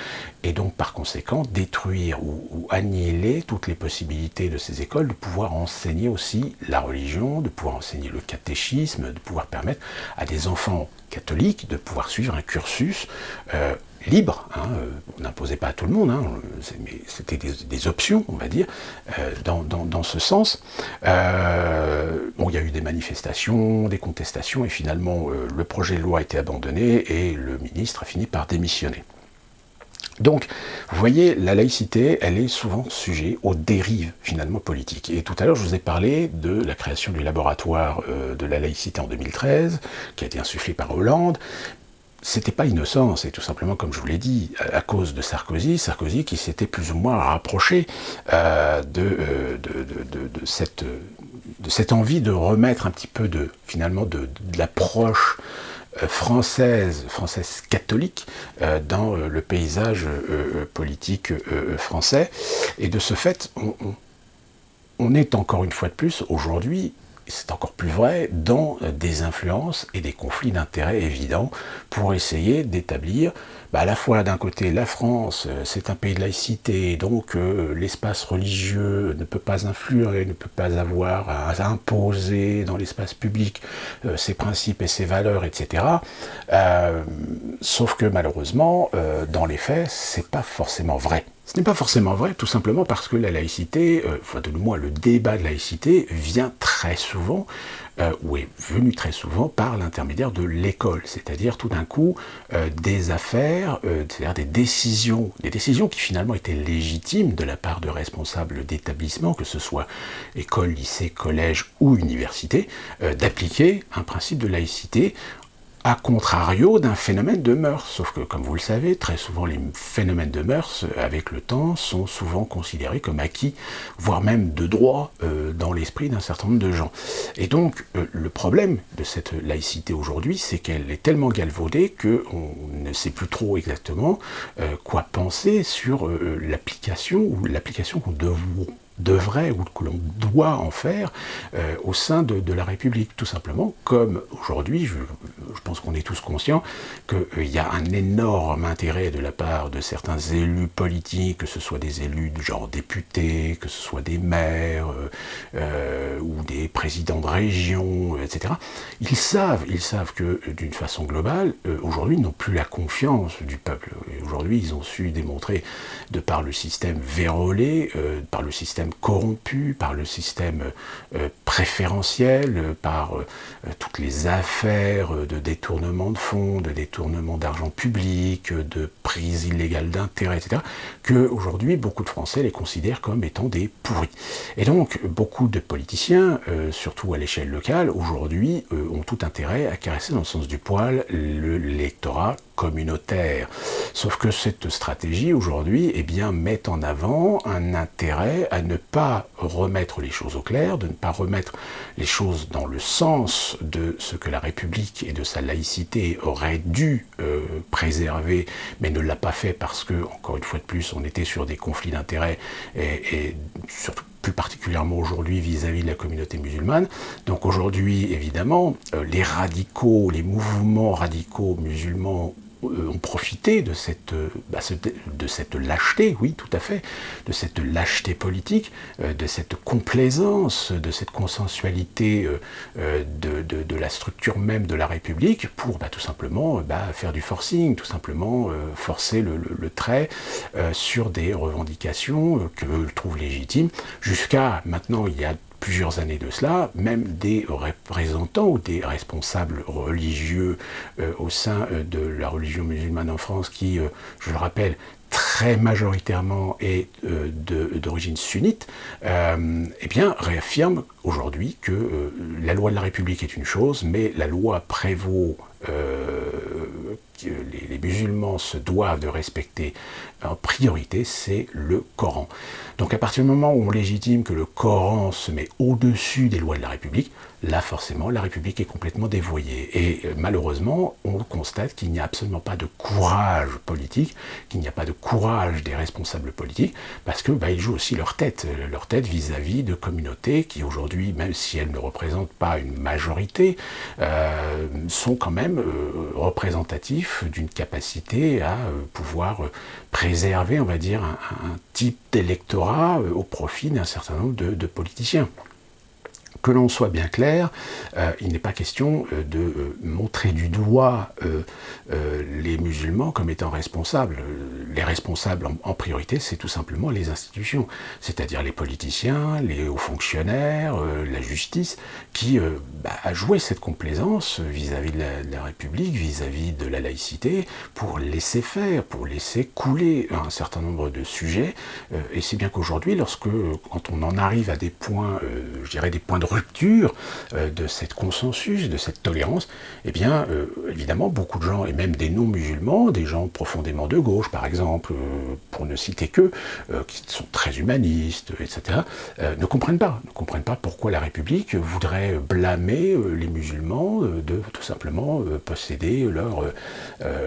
et donc par conséquent détruire ou annihiler toutes les possibilités de ces écoles de pouvoir enseigner aussi la religion, de pouvoir enseigner le catéchisme, de pouvoir permettre à des enfants catholiques de pouvoir suivre un cursus libre, on n'imposait pas à tout le monde, mais c'était des options, on va dire, dans ce sens. Il y a eu des manifestations, des contestations, et finalement le projet de loi a été abandonné et le ministre a fini par démissionner. Donc, vous voyez, la laïcité, elle est souvent sujet aux dérives, finalement, politiques. Et tout à l'heure, je vous ai parlé de la création du laboratoire de la laïcité en 2013, qui a été insufflé par Hollande. C'était pas innocent, c'est tout simplement, comme je vous l'ai dit, à cause de Sarkozy qui s'était plus ou moins rapproché de cette envie de remettre un petit peu de l'approche française catholique dans le paysage politique français. Et de ce fait, on est encore une fois de plus, aujourd'hui, c'est encore plus vrai, dans des influences et des conflits d'intérêts évidents pour essayer d'établir, à la fois d'un côté la France, c'est un pays de laïcité, donc l'espace religieux ne peut pas influer, ne peut pas avoir à imposer dans l'espace public ses principes et ses valeurs, etc. Sauf que malheureusement, dans les faits, c'est pas forcément vrai. Ce n'est pas forcément vrai, tout simplement parce que la laïcité, de moins le débat de laïcité vient très souvent, ou est venu très souvent par l'intermédiaire de l'école, c'est-à-dire tout d'un coup des affaires, c'est-à-dire des décisions qui finalement étaient légitimes de la part de responsables d'établissements, que ce soit école, lycée, collège ou université, d'appliquer un principe de laïcité, à contrario d'un phénomène de mœurs. Sauf que, comme vous le savez, très souvent les phénomènes de mœurs, avec le temps, sont souvent considérés comme acquis, voire même de droit dans l'esprit d'un certain nombre de gens. Et donc, le problème de cette laïcité aujourd'hui, c'est qu'elle est tellement galvaudée qu'on ne sait plus trop exactement quoi penser sur l'application qu'on devrait ou que l'on doit en faire au sein de la République, tout simplement, comme aujourd'hui, je pense qu'on est tous conscients qu'il y a un énorme intérêt de la part de certains élus politiques, que ce soit des élus du genre députés, que ce soit des maires ou des présidents de région, etc. Ils savent que d'une façon globale, aujourd'hui, ils n'ont plus la confiance du peuple. Aujourd'hui, ils ont su démontrer, de par le système vérolé, par le système corrompu, par le système préférentiel, par toutes les affaires de détournement de fonds, de détournement d'argent public, de prise illégale d'intérêts, etc., qu'aujourd'hui, beaucoup de Français les considèrent comme étant des pourris. Et donc, beaucoup de politiciens, surtout à l'échelle locale, aujourd'hui, ont tout intérêt à caresser dans le sens du poil l'électorat communautaire. Sauf que cette stratégie, aujourd'hui, eh bien, met en avant un intérêt à ne pas remettre les choses au clair, de ne pas remettre les choses dans le sens de ce que la République et de sa laïcité auraient dû préserver, mais ne l'a pas fait parce que, encore une fois de plus, on était sur des conflits d'intérêts et surtout plus particulièrement aujourd'hui vis-à-vis de la communauté musulmane. Donc aujourd'hui, évidemment, les radicaux, les mouvements radicaux musulmans ont profité de cette lâcheté, oui, tout à fait, de cette lâcheté politique, de cette complaisance, de cette consensualité de la structure même de la République pour tout simplement faire du forcing, tout simplement forcer le trait sur des revendications que eux trouvent légitimes. Jusqu'à maintenant, il y a plusieurs années de cela, même des représentants ou des responsables religieux au sein de la religion musulmane en France qui, je le rappelle, très majoritairement est d'origine sunnite, eh bien réaffirme aujourd'hui que la loi de la République est une chose, mais la loi prévaut que les musulmans se doivent de respecter en priorité, c'est le Coran. Donc à partir du moment où on légitime que le Coran se met au-dessus des lois de la République, là forcément la République est complètement dévoyée. Et malheureusement, on constate qu'il n'y a absolument pas de courage politique, qu'il n'y a pas de courage des responsables politiques, parce que ils jouent aussi leur tête vis-à-vis de communautés qui aujourd'hui, même si elles ne représentent pas une majorité, sont quand même représentatifs d'une capacité à pouvoir préserver, on va dire, un type d'électorat au profit d'un certain nombre de politiciens. Que l'on soit bien clair, il n'est pas question de montrer du doigt les musulmans comme étant responsables. Les responsables en priorité, c'est tout simplement les institutions, c'est-à-dire les politiciens, les hauts fonctionnaires, la justice, qui a joué cette complaisance vis-à-vis de la République, vis-à-vis de la laïcité, pour laisser faire, pour laisser couler un certain nombre de sujets. Et c'est bien qu'aujourd'hui, quand on en arrive à des points, je dirais des points de rupture de cette consensus, de cette tolérance, eh bien, évidemment, beaucoup de gens, et même des non-musulmans, des gens profondément de gauche, par exemple, pour ne citer qu'eux, qui sont très humanistes, etc., ne comprennent pas pourquoi la République voudrait blâmer les musulmans de tout simplement posséder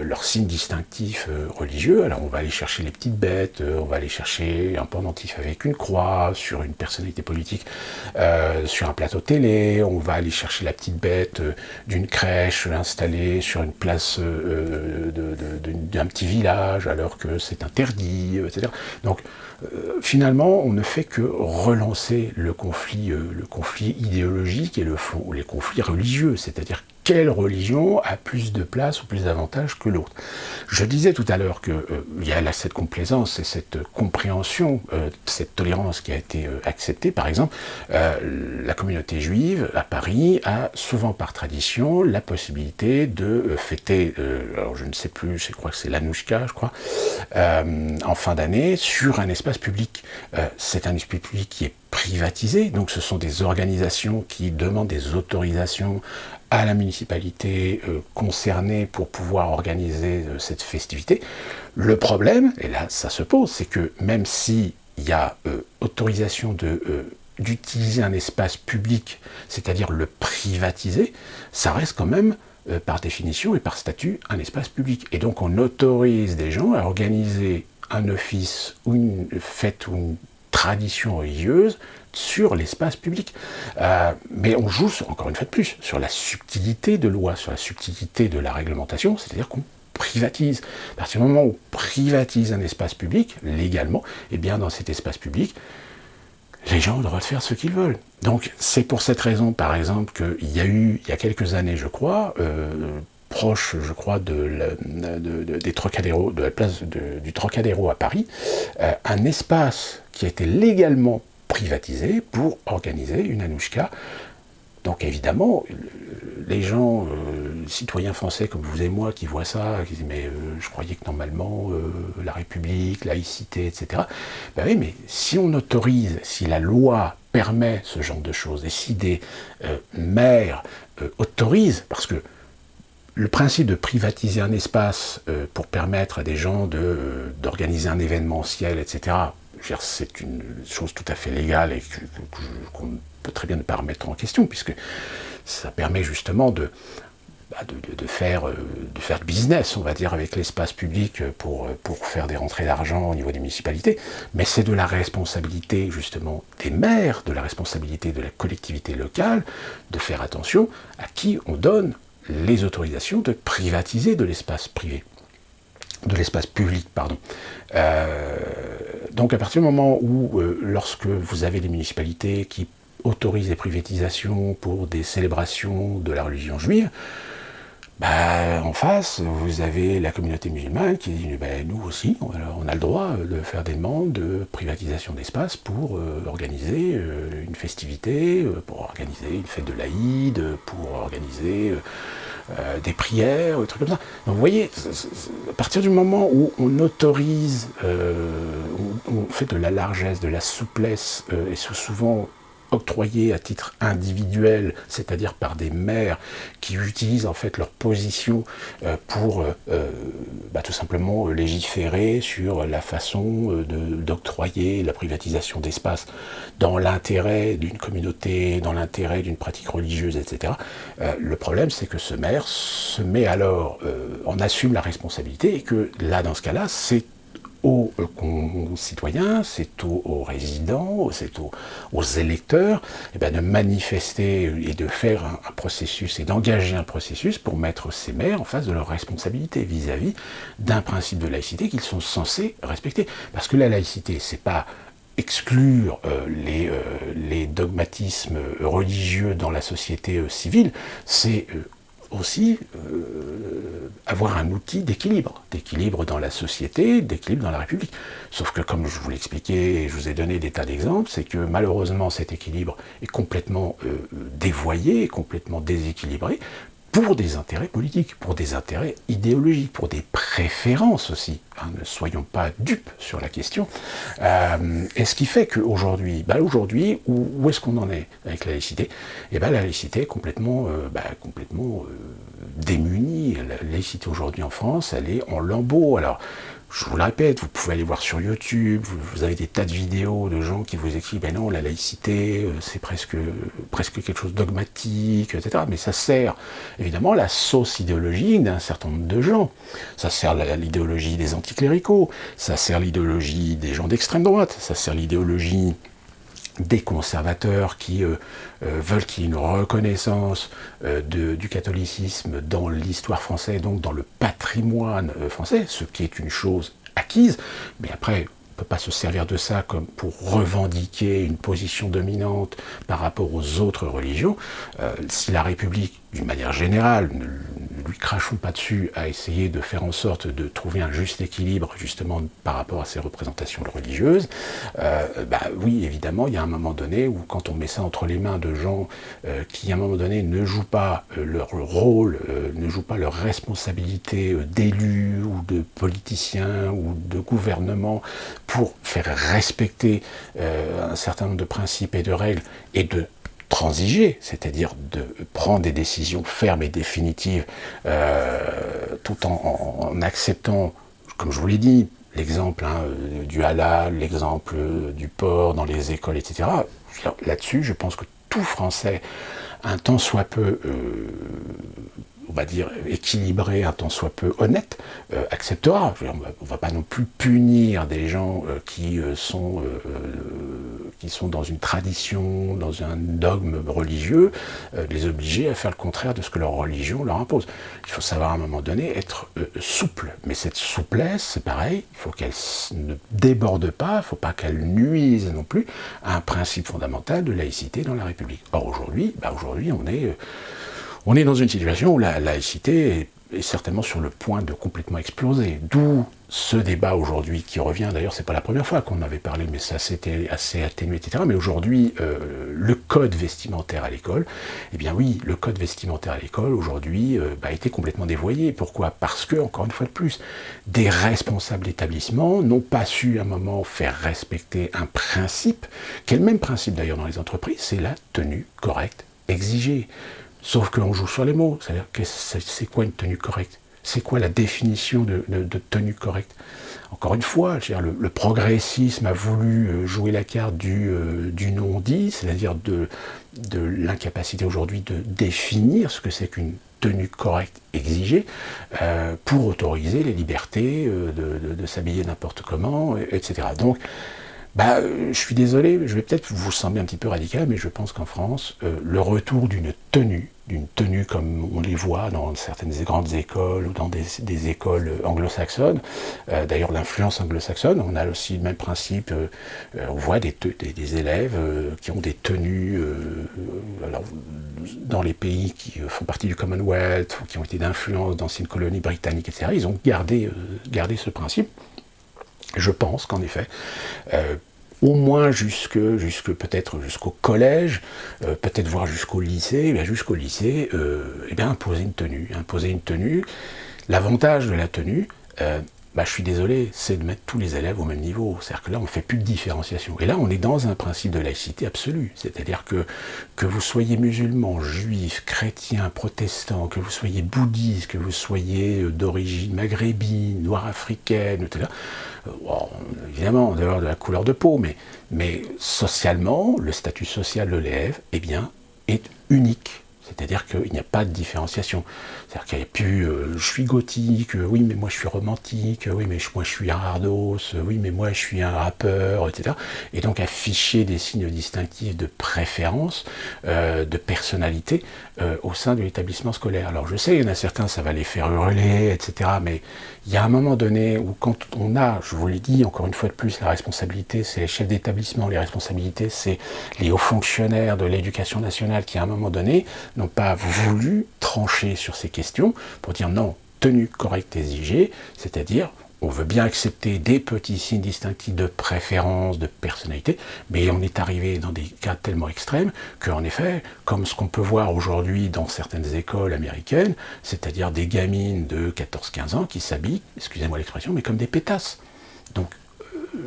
leur signe distinctif religieux. Alors on va aller chercher les petites bêtes, on va aller chercher un pendentif avec une croix sur une personnalité politique, sur un plateau télé, on va aller chercher la petite bête d'une crèche installée sur une place d'un petit village alors que c'est interdit, etc. Donc finalement, on ne fait que relancer le conflit idéologique et les conflits religieux, c'est-à-dire quelle religion a plus de place ou plus d'avantages que l'autre. Je disais tout à l'heure qu'il y a là cette complaisance et cette compréhension, cette tolérance qui a été acceptée. Par exemple, la communauté juive à Paris a souvent par tradition la possibilité de fêter, alors je ne sais plus, je crois que c'est l'Anouchka, je crois, en fin d'année, sur un espace public. C'est un espace public qui est privatisé, donc ce sont des organisations qui demandent des autorisations à la municipalité concernée pour pouvoir organiser cette festivité. Le problème, et là ça se pose, c'est que même s'il y a autorisation d'utiliser un espace public, c'est-à-dire le privatiser, ça reste quand même par définition et par statut un espace public. Et donc on autorise des gens à organiser un office ou une fête ou une tradition religieuse sur l'espace public. Mais on joue, encore une fois de plus, sur la subtilité de loi, sur la subtilité de la réglementation, c'est-à-dire qu'on privatise. À partir du moment où on privatise un espace public, légalement, eh bien dans cet espace public, les gens ont le droit de faire ce qu'ils veulent. Donc c'est pour cette raison, par exemple, qu'il y a eu, il y a quelques années, je crois, proche, je crois, des Trocadéro, de la place du Trocadéro à Paris, un espace qui a été légalement privatisé pour organiser une Anouchka. Donc évidemment, les gens citoyens français comme vous et moi qui voient ça, qui disent mais je croyais que normalement la République, laïcité, etc. Ben oui, mais si on autorise, si la loi permet ce genre de choses, et si des maires autorisent, parce que le principe de privatiser un espace pour permettre à des gens d'organiser un événementiel, etc., c'est une chose tout à fait légale et qu'on peut très bien ne pas remettre en question, puisque ça permet justement de faire du business, on va dire, avec l'espace public pour faire des rentrées d'argent au niveau des municipalités, mais c'est de la responsabilité justement des maires, de la responsabilité de la collectivité locale, de faire attention à qui on donne les autorisations de privatiser de l'espace privé, de l'espace public, pardon. Donc à partir du moment où, lorsque vous avez des municipalités qui autorisent les privatisations pour des célébrations de la religion juive, en face, vous avez la communauté musulmane qui dit nous aussi, on a le droit de faire des demandes de privatisation d'espace pour organiser une festivité, pour organiser une fête de l'Aïd, pour organiser des prières, des trucs comme ça. Donc vous voyez, à partir du moment où on autorise, on fait de la largesse, de la souplesse, et c'est souvent octroyés à titre individuel, c'est-à-dire par des maires qui utilisent en fait leur position pour tout simplement légiférer sur la façon d'octroyer la privatisation d'espace dans l'intérêt d'une communauté, dans l'intérêt d'une pratique religieuse, etc. Le problème, c'est que ce maire se met alors, en assume la responsabilité et que là, dans ce cas-là, c'est aux citoyens, c'est aux résidents, c'est aux électeurs, de manifester et de faire un processus et d'engager un processus pour mettre ces maires en face de leurs responsabilités vis-à-vis d'un principe de laïcité qu'ils sont censés respecter. Parce que la laïcité, c'est pas exclure les dogmatismes religieux dans la société civile, c'est aussi avoir un outil d'équilibre dans la société, d'équilibre dans la République. Sauf que, comme je vous l'expliquais et je vous ai donné des tas d'exemples, c'est que malheureusement cet équilibre est complètement dévoyé, complètement déséquilibré, pour des intérêts politiques, pour des intérêts idéologiques, pour des préférences aussi. Ne soyons pas dupes sur la question. Et ce qui fait qu'aujourd'hui, aujourd'hui, où est-ce qu'on en est avec la laïcité ? La laïcité est complètement démunie. La laïcité aujourd'hui en France, elle est en lambeaux. Alors, je vous le répète, vous pouvez aller voir sur YouTube, vous avez des tas de vidéos de gens qui vous expliquent, non, la laïcité, c'est presque quelque chose de dogmatique, etc. Mais ça sert, évidemment, la sauce idéologique d'un certain nombre de gens. Ça sert l'idéologie des anticléricaux, ça sert l'idéologie des gens d'extrême droite, ça sert l'idéologie des conservateurs qui veulent qu'il y ait une reconnaissance du catholicisme dans l'histoire française, donc dans le patrimoine français, ce qui est une chose acquise, mais après, on ne peut pas se servir de ça comme pour revendiquer une position dominante par rapport aux autres religions. Si la République, d'une manière générale, ne lui crachons pas dessus, à essayer de faire en sorte de trouver un juste équilibre justement par rapport à ces représentations religieuses, oui, évidemment, il y a un moment donné où quand on met ça entre les mains de gens qui, à un moment donné, ne jouent pas leur rôle, ne jouent pas leur responsabilité d'élus ou de politiciens ou de gouvernement pour faire respecter un certain nombre de principes et de règles et de transiger, c'est-à-dire de prendre des décisions fermes et définitives tout en acceptant, comme je vous l'ai dit, l'exemple du halal, l'exemple du porc dans les écoles, etc. Là-dessus, je pense que tout Français, un tant soit peu, on va dire, équilibré, un tant soit peu honnête, acceptera. On ne va pas non plus punir des gens qui sont dans une tradition, dans un dogme religieux, les obliger à faire le contraire de ce que leur religion leur impose. Il faut savoir à un moment donné être souple. Mais cette souplesse, c'est pareil, il faut qu'elle ne déborde pas, il ne faut pas qu'elle nuise non plus à un principe fondamental de laïcité dans la République. Or aujourd'hui, on est dans une situation où la laïcité est certainement sur le point de complètement exploser. D'où ce débat aujourd'hui qui revient, d'ailleurs c'est pas la première fois qu'on en avait parlé, mais ça s'était assez atténué, etc. Mais aujourd'hui, le code vestimentaire à l'école, eh bien oui, le code vestimentaire à l'école aujourd'hui a été complètement dévoyé. Pourquoi? Parce que, encore une fois de plus, des responsables d'établissement n'ont pas su à un moment faire respecter un principe, qui est le même principe d'ailleurs dans les entreprises, c'est la tenue correcte exigée. Sauf qu'on joue sur les mots, c'est-à-dire que c'est quoi une tenue correcte? C'est quoi la définition de tenue correcte? Encore une fois, je veux dire, le progressisme a voulu jouer la carte du non-dit, c'est-à-dire de l'incapacité aujourd'hui de définir ce que c'est qu'une tenue correcte exigée pour autoriser les libertés de s'habiller n'importe comment, etc. Donc, je suis désolé, je vais peut-être vous sembler un petit peu radical, mais je pense qu'en France, le retour d'une tenue comme on les voit dans certaines grandes écoles ou dans des écoles anglo-saxonnes, d'ailleurs l'influence anglo-saxonne, on a aussi le même principe, on voit des élèves qui ont des tenues, alors, dans les pays qui font partie du Commonwealth, ou qui ont été d'influence d'anciennes colonies britanniques, etc., ils ont gardé ce principe. Je pense qu'en effet, au moins peut-être jusqu'au collège, peut-être voire jusqu'au lycée, imposer une tenue. L'avantage de la tenue, je suis désolé, c'est de mettre tous les élèves au même niveau. C'est-à-dire que là, on ne fait plus de différenciation. Et là, on est dans un principe de laïcité absolue. C'est-à-dire que vous soyez musulman, juif, chrétien, protestant, que vous soyez bouddhiste, que vous soyez d'origine maghrébine, noire africaine, etc. Évidemment, en dehors de la couleur de peau, mais socialement, le statut social de l'élève, est unique. C'est-à-dire qu'il n'y a pas de différenciation. C'est-à-dire qu'il n'y a plus je suis gothique, oui, mais moi je suis romantique, oui, mais moi je suis un hardos, oui, mais moi je suis un rappeur, etc. Et donc afficher des signes distinctifs de préférence, de personnalité au sein de l'établissement scolaire. Alors je sais, il y en a certains, ça va les faire hurler, etc. Mais il y a un moment donné où quand on a, je vous l'ai dit encore une fois de plus, la responsabilité, c'est les chefs d'établissement, les responsabilités, c'est les hauts fonctionnaires de l'éducation nationale qui, à un moment donné, n'ont pas voulu trancher sur ces questions pour dire non, tenue correcte exigée, c'est-à-dire on veut bien accepter des petits signes distinctifs de préférence, de personnalité, mais on est arrivé dans des cas tellement extrêmes qu'en effet, comme ce qu'on peut voir aujourd'hui dans certaines écoles américaines, c'est-à-dire des gamines de 14-15 ans qui s'habillent, excusez-moi l'expression, mais comme des pétasses. Donc,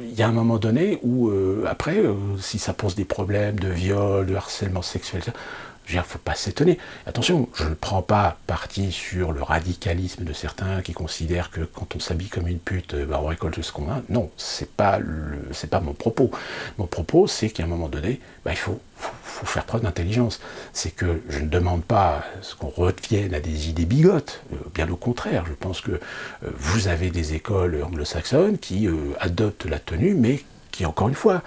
il y a un moment donné où, après, si ça pose des problèmes de viol, de harcèlement sexuel, etc., je veux dire, faut pas s'étonner. Attention, je ne prends pas parti sur le radicalisme de certains qui considèrent que quand on s'habille comme une pute, on récolte ce qu'on a. Non, c'est pas mon propos. Mon propos, c'est qu'à un moment donné, il faut faire preuve d'intelligence. C'est que je ne demande pas ce qu'on revienne à des idées bigotes. Bien au contraire, je pense que vous avez des écoles anglo-saxonnes qui adoptent la tenue, mais qui, encore une fois,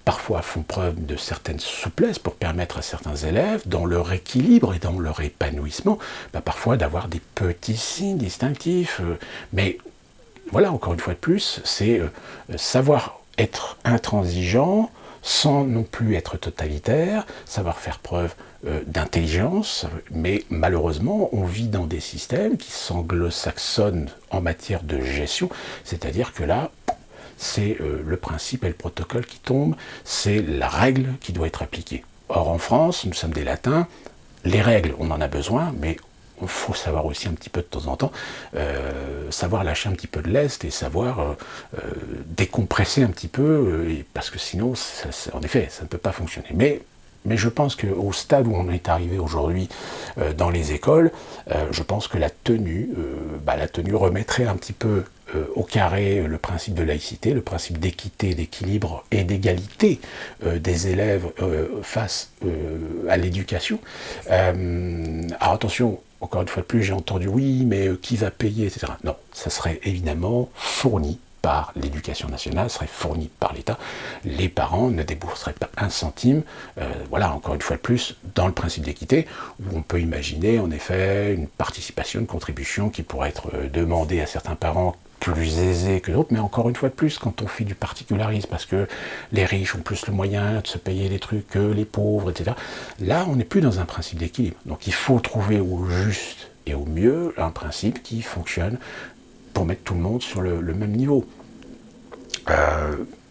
parfois font preuve de certaines souplesses pour permettre à certains élèves, dans leur équilibre et dans leur épanouissement, parfois d'avoir des petits signes distinctifs. Mais voilà, encore une fois de plus, c'est savoir être intransigeant sans non plus être totalitaire, savoir faire preuve d'intelligence, mais malheureusement, on vit dans des systèmes qui s'anglo-saxonnent en matière de gestion, c'est-à-dire que là, c'est le principe et le protocole qui tombent, c'est la règle qui doit être appliquée. Or en France, nous sommes des latins, les règles, on en a besoin, mais il faut savoir aussi un petit peu de temps en temps, savoir lâcher un petit peu de lest et savoir décompresser un petit peu, parce que sinon, en effet, ça ne peut pas fonctionner. Mais je pense qu'au stade où on est arrivé aujourd'hui dans les écoles, je pense que la tenue remettrait un petit peu au carré le principe de laïcité, le principe d'équité, d'équilibre et d'égalité des élèves face à l'éducation. Alors attention, encore une fois de plus, j'ai entendu oui, mais qui va payer, etc. Non, ça serait évidemment fourni par l'éducation nationale, serait fourni par l'État. Les parents ne débourseraient pas un centime, voilà, encore une fois de plus, dans le principe d'équité, où on peut imaginer en effet une participation, une contribution qui pourrait être demandée à certains parents plus aisés que d'autres, mais encore une fois de plus, quand on fait du particularisme, parce que les riches ont plus le moyen de se payer des trucs que les pauvres, etc., là, on n'est plus dans un principe d'équilibre. Donc il faut trouver au juste et au mieux un principe qui fonctionne pour mettre tout le monde sur le même niveau.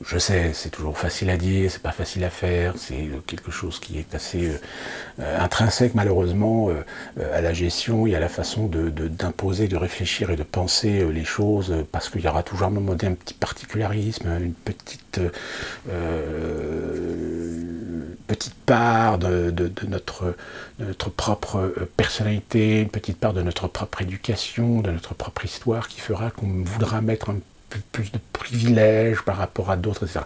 Je sais, c'est toujours facile à dire, c'est pas facile à faire, c'est quelque chose qui est assez intrinsèque malheureusement à la gestion et à la façon d'imposer, de réfléchir et de penser les choses, parce qu'il y aura toujours un moment un petit particularisme, une petite part de notre propre personnalité, une petite part de notre propre éducation, de notre propre histoire qui fera qu'on voudra mettre un plus de privilèges par rapport à d'autres, etc.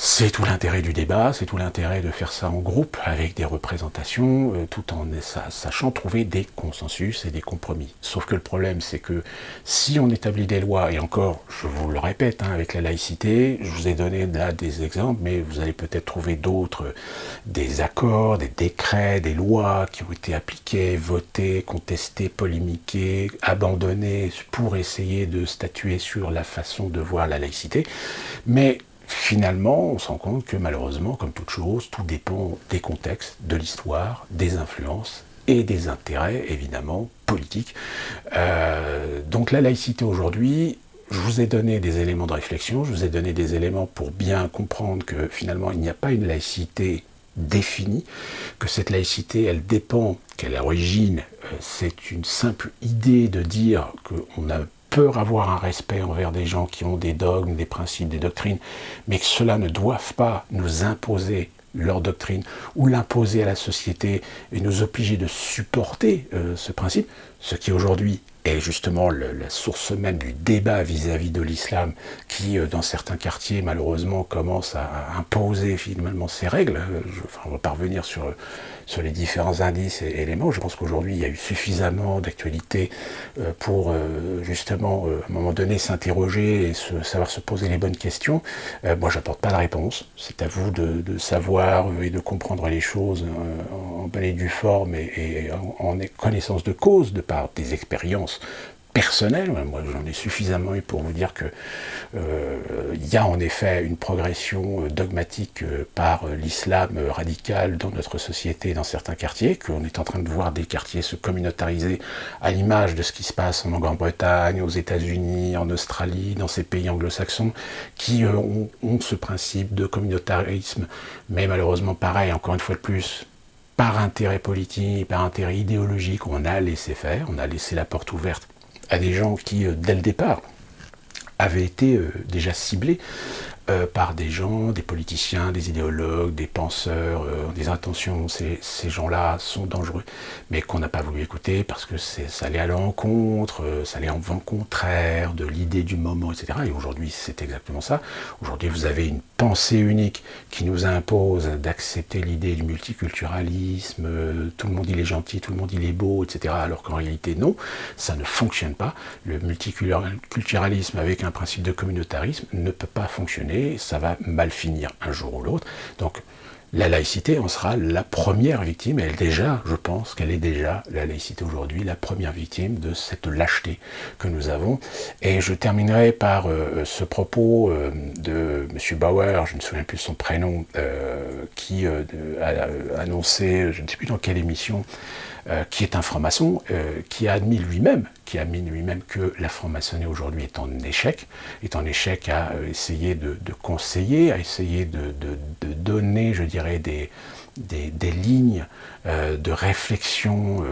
C'est tout l'intérêt du débat, c'est tout l'intérêt de faire ça en groupe, avec des représentations, tout en sachant trouver des consensus et des compromis. Sauf que le problème, c'est que si on établit des lois, et encore, je vous le répète, avec la laïcité, je vous ai donné là des exemples, mais vous allez peut-être trouver d'autres, des accords, des décrets, des lois qui ont été appliquées, votées, contestées, polémiquées, abandonnées pour essayer de statuer sur la façon de voir la laïcité, mais finalement, on se rend compte que malheureusement, comme toute chose, tout dépend des contextes, de l'histoire, des influences et des intérêts, évidemment, politiques. Donc la laïcité aujourd'hui, je vous ai donné des éléments de réflexion, je vous ai donné des éléments pour bien comprendre que finalement, il n'y a pas une laïcité définie, que cette laïcité, elle dépend, qu'à l'origine, c'est une simple idée de dire qu'on a peur avoir un respect envers des gens qui ont des dogmes, des principes, des doctrines, mais que cela ne doivent pas nous imposer leur doctrine ou l'imposer à la société et nous obliger de supporter ce principe, ce qui aujourd'hui est justement la source même du débat vis-à-vis de l'islam qui, dans certains quartiers, malheureusement, commence à imposer finalement ses règles. On va pas revenir sur les différents indices et éléments. Je pense qu'aujourd'hui, il y a eu suffisamment d'actualité pour justement, à un moment donné, s'interroger et savoir se poser les bonnes questions. Moi, j'apporte pas de réponse. C'est à vous de savoir et de comprendre les choses en bonne et due forme et en connaissance de cause, de par des expériences personnelles. Moi, j'en ai suffisamment eu pour vous dire que il y a en effet une progression dogmatique par l'islam radical dans notre société, dans certains quartiers, qu'on est en train de voir des quartiers se communautariser à l'image de ce qui se passe en Grande-Bretagne, aux États-Unis, en Australie, dans ces pays anglo-saxons, qui ont ce principe de communautarisme, mais malheureusement pareil, encore une fois de plus, par intérêt politique, par intérêt idéologique, on a laissé faire, on a laissé la porte ouverte à des gens qui, dès le départ, avaient été déjà ciblés par des gens, des politiciens, des idéologues, des penseurs, des intentions, ces gens-là sont dangereux, mais qu'on n'a pas voulu écouter parce que ça allait à l'encontre, ça allait en vent contraire de l'idée du moment, etc. Et aujourd'hui, c'est exactement ça. Aujourd'hui, vous avez une pensée unique qui nous impose d'accepter l'idée du multiculturalisme, tout le monde il est gentil, tout le monde il est beau, etc. Alors qu'en réalité, non, ça ne fonctionne pas. Le multiculturalisme avec un principe de communautarisme ne peut pas fonctionner, ça va mal finir un jour ou l'autre. Donc la laïcité en sera la première victime, et je pense qu'elle est déjà, la laïcité aujourd'hui, la première victime de cette lâcheté que nous avons. Et je terminerai par ce propos de M. Bauer, je ne me souviens plus de son prénom, qui a annoncé, je ne sais plus dans quelle émission, qui est un franc-maçon, qui a admis lui-même que la franc-maçonnerie aujourd'hui est en échec à essayer de conseiller, à essayer de donner, je dirais, des lignes de réflexion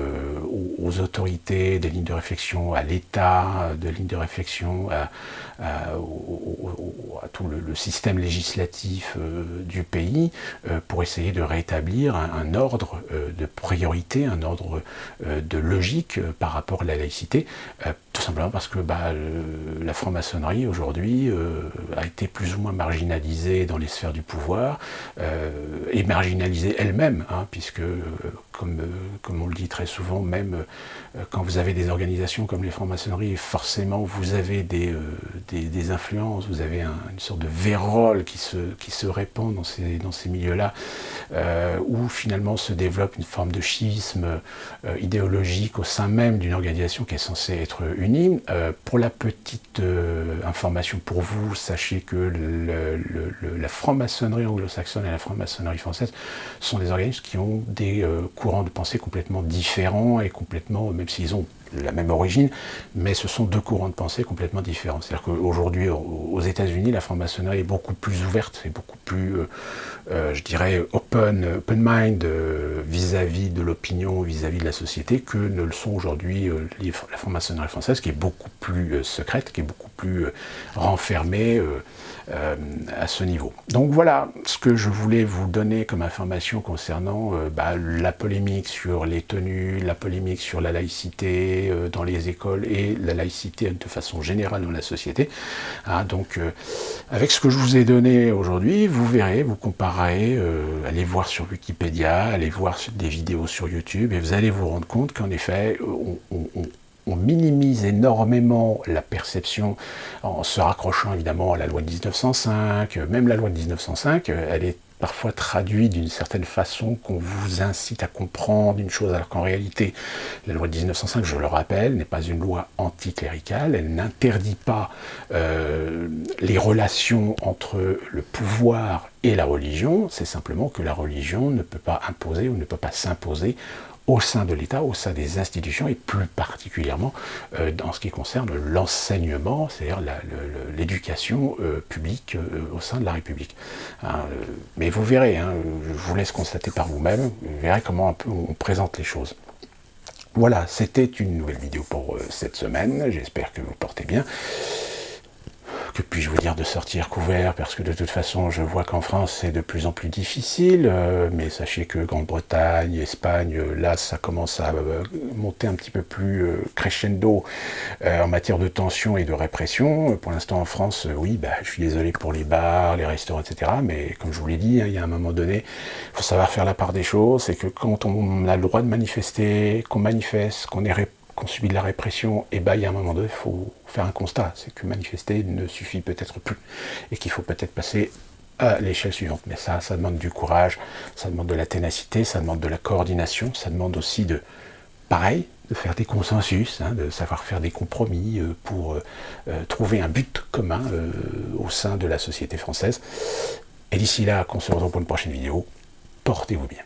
aux autorités, des lignes de réflexion à l'État, des lignes de réflexion à tout le système législatif du pays pour essayer de rétablir un ordre de priorité, un ordre de logique par rapport à la laïcité, tout simplement parce que la franc-maçonnerie aujourd'hui a été plus ou moins marginalisée dans les sphères du pouvoir et marginalisée elle-même, puisque comme on le dit très souvent, même quand vous avez des organisations comme les francs-maçonneries, forcément vous avez des influences, vous avez une sorte de vérole qui se répand dans ces milieux-là, où finalement se développe une forme de schisme idéologique au sein même d'une organisation qui est censée être unie. Pour la petite information pour vous, sachez que la franc-maçonnerie anglo-saxonne et la franc-maçonnerie française sont des organismes qui ont des courants de pensée complètement différents et complètement, même s'ils ont la même origine, mais ce sont deux courants de pensée complètement différents. C'est-à-dire qu'aujourd'hui, aux États-Unis, la franc-maçonnerie est beaucoup plus ouverte, c'est beaucoup plus, je dirais, open mind vis-à-vis de l'opinion, vis-à-vis de la société, que ne le sont aujourd'hui la franc-maçonnerie française, qui est beaucoup plus secrète, qui est beaucoup plus renfermée à ce niveau. Donc voilà ce que je voulais vous donner comme information concernant la polémique sur les tenues, la polémique sur la laïcité dans les écoles et la laïcité de façon générale dans la société. Donc avec ce que je vous ai donné aujourd'hui, vous verrez, vous comparerez, allez voir sur Wikipédia, allez voir des vidéos sur YouTube et vous allez vous rendre compte qu'en effet, on minimise énormément la perception en se raccrochant évidemment à la loi de 1905. Même la loi de 1905, elle est parfois traduite d'une certaine façon qu'on vous incite à comprendre une chose, alors qu'en réalité, la loi de 1905, je le rappelle, n'est pas une loi anticléricale, elle n'interdit pas les relations entre le pouvoir et la religion, c'est simplement que la religion ne peut pas imposer ou ne peut pas s'imposer au sein de l'État, au sein des institutions, et plus particulièrement dans ce qui concerne l'enseignement, c'est-à-dire l'éducation publique au sein de la République. Mais vous verrez, je vous laisse constater par vous-même, vous verrez comment un peu on présente les choses. Voilà, c'était une nouvelle vidéo pour cette semaine, j'espère que vous portez bien. Que puis-je vous dire de sortir couvert, parce que de toute façon je vois qu'en France c'est de plus en plus difficile, mais sachez que Grande-Bretagne, Espagne, là ça commence à monter un petit peu plus crescendo en matière de tension et de répression. Pour l'instant en France, oui, je suis désolé pour les bars, les restaurants, etc. Mais comme je vous l'ai dit, il y a un moment donné, il faut savoir faire la part des choses, c'est que quand on a le droit de manifester, qu'on manifeste, qu'on subit de la répression, et il y a un moment donné, il faut faire un constat, c'est que manifester ne suffit peut-être plus, et qu'il faut peut-être passer à l'échelle suivante. Mais ça demande du courage, ça demande de la ténacité, ça demande de la coordination, ça demande aussi de faire des consensus, de savoir faire des compromis pour trouver un but commun au sein de la société française. Et d'ici là, qu'on se retrouve pour une prochaine vidéo, portez-vous bien.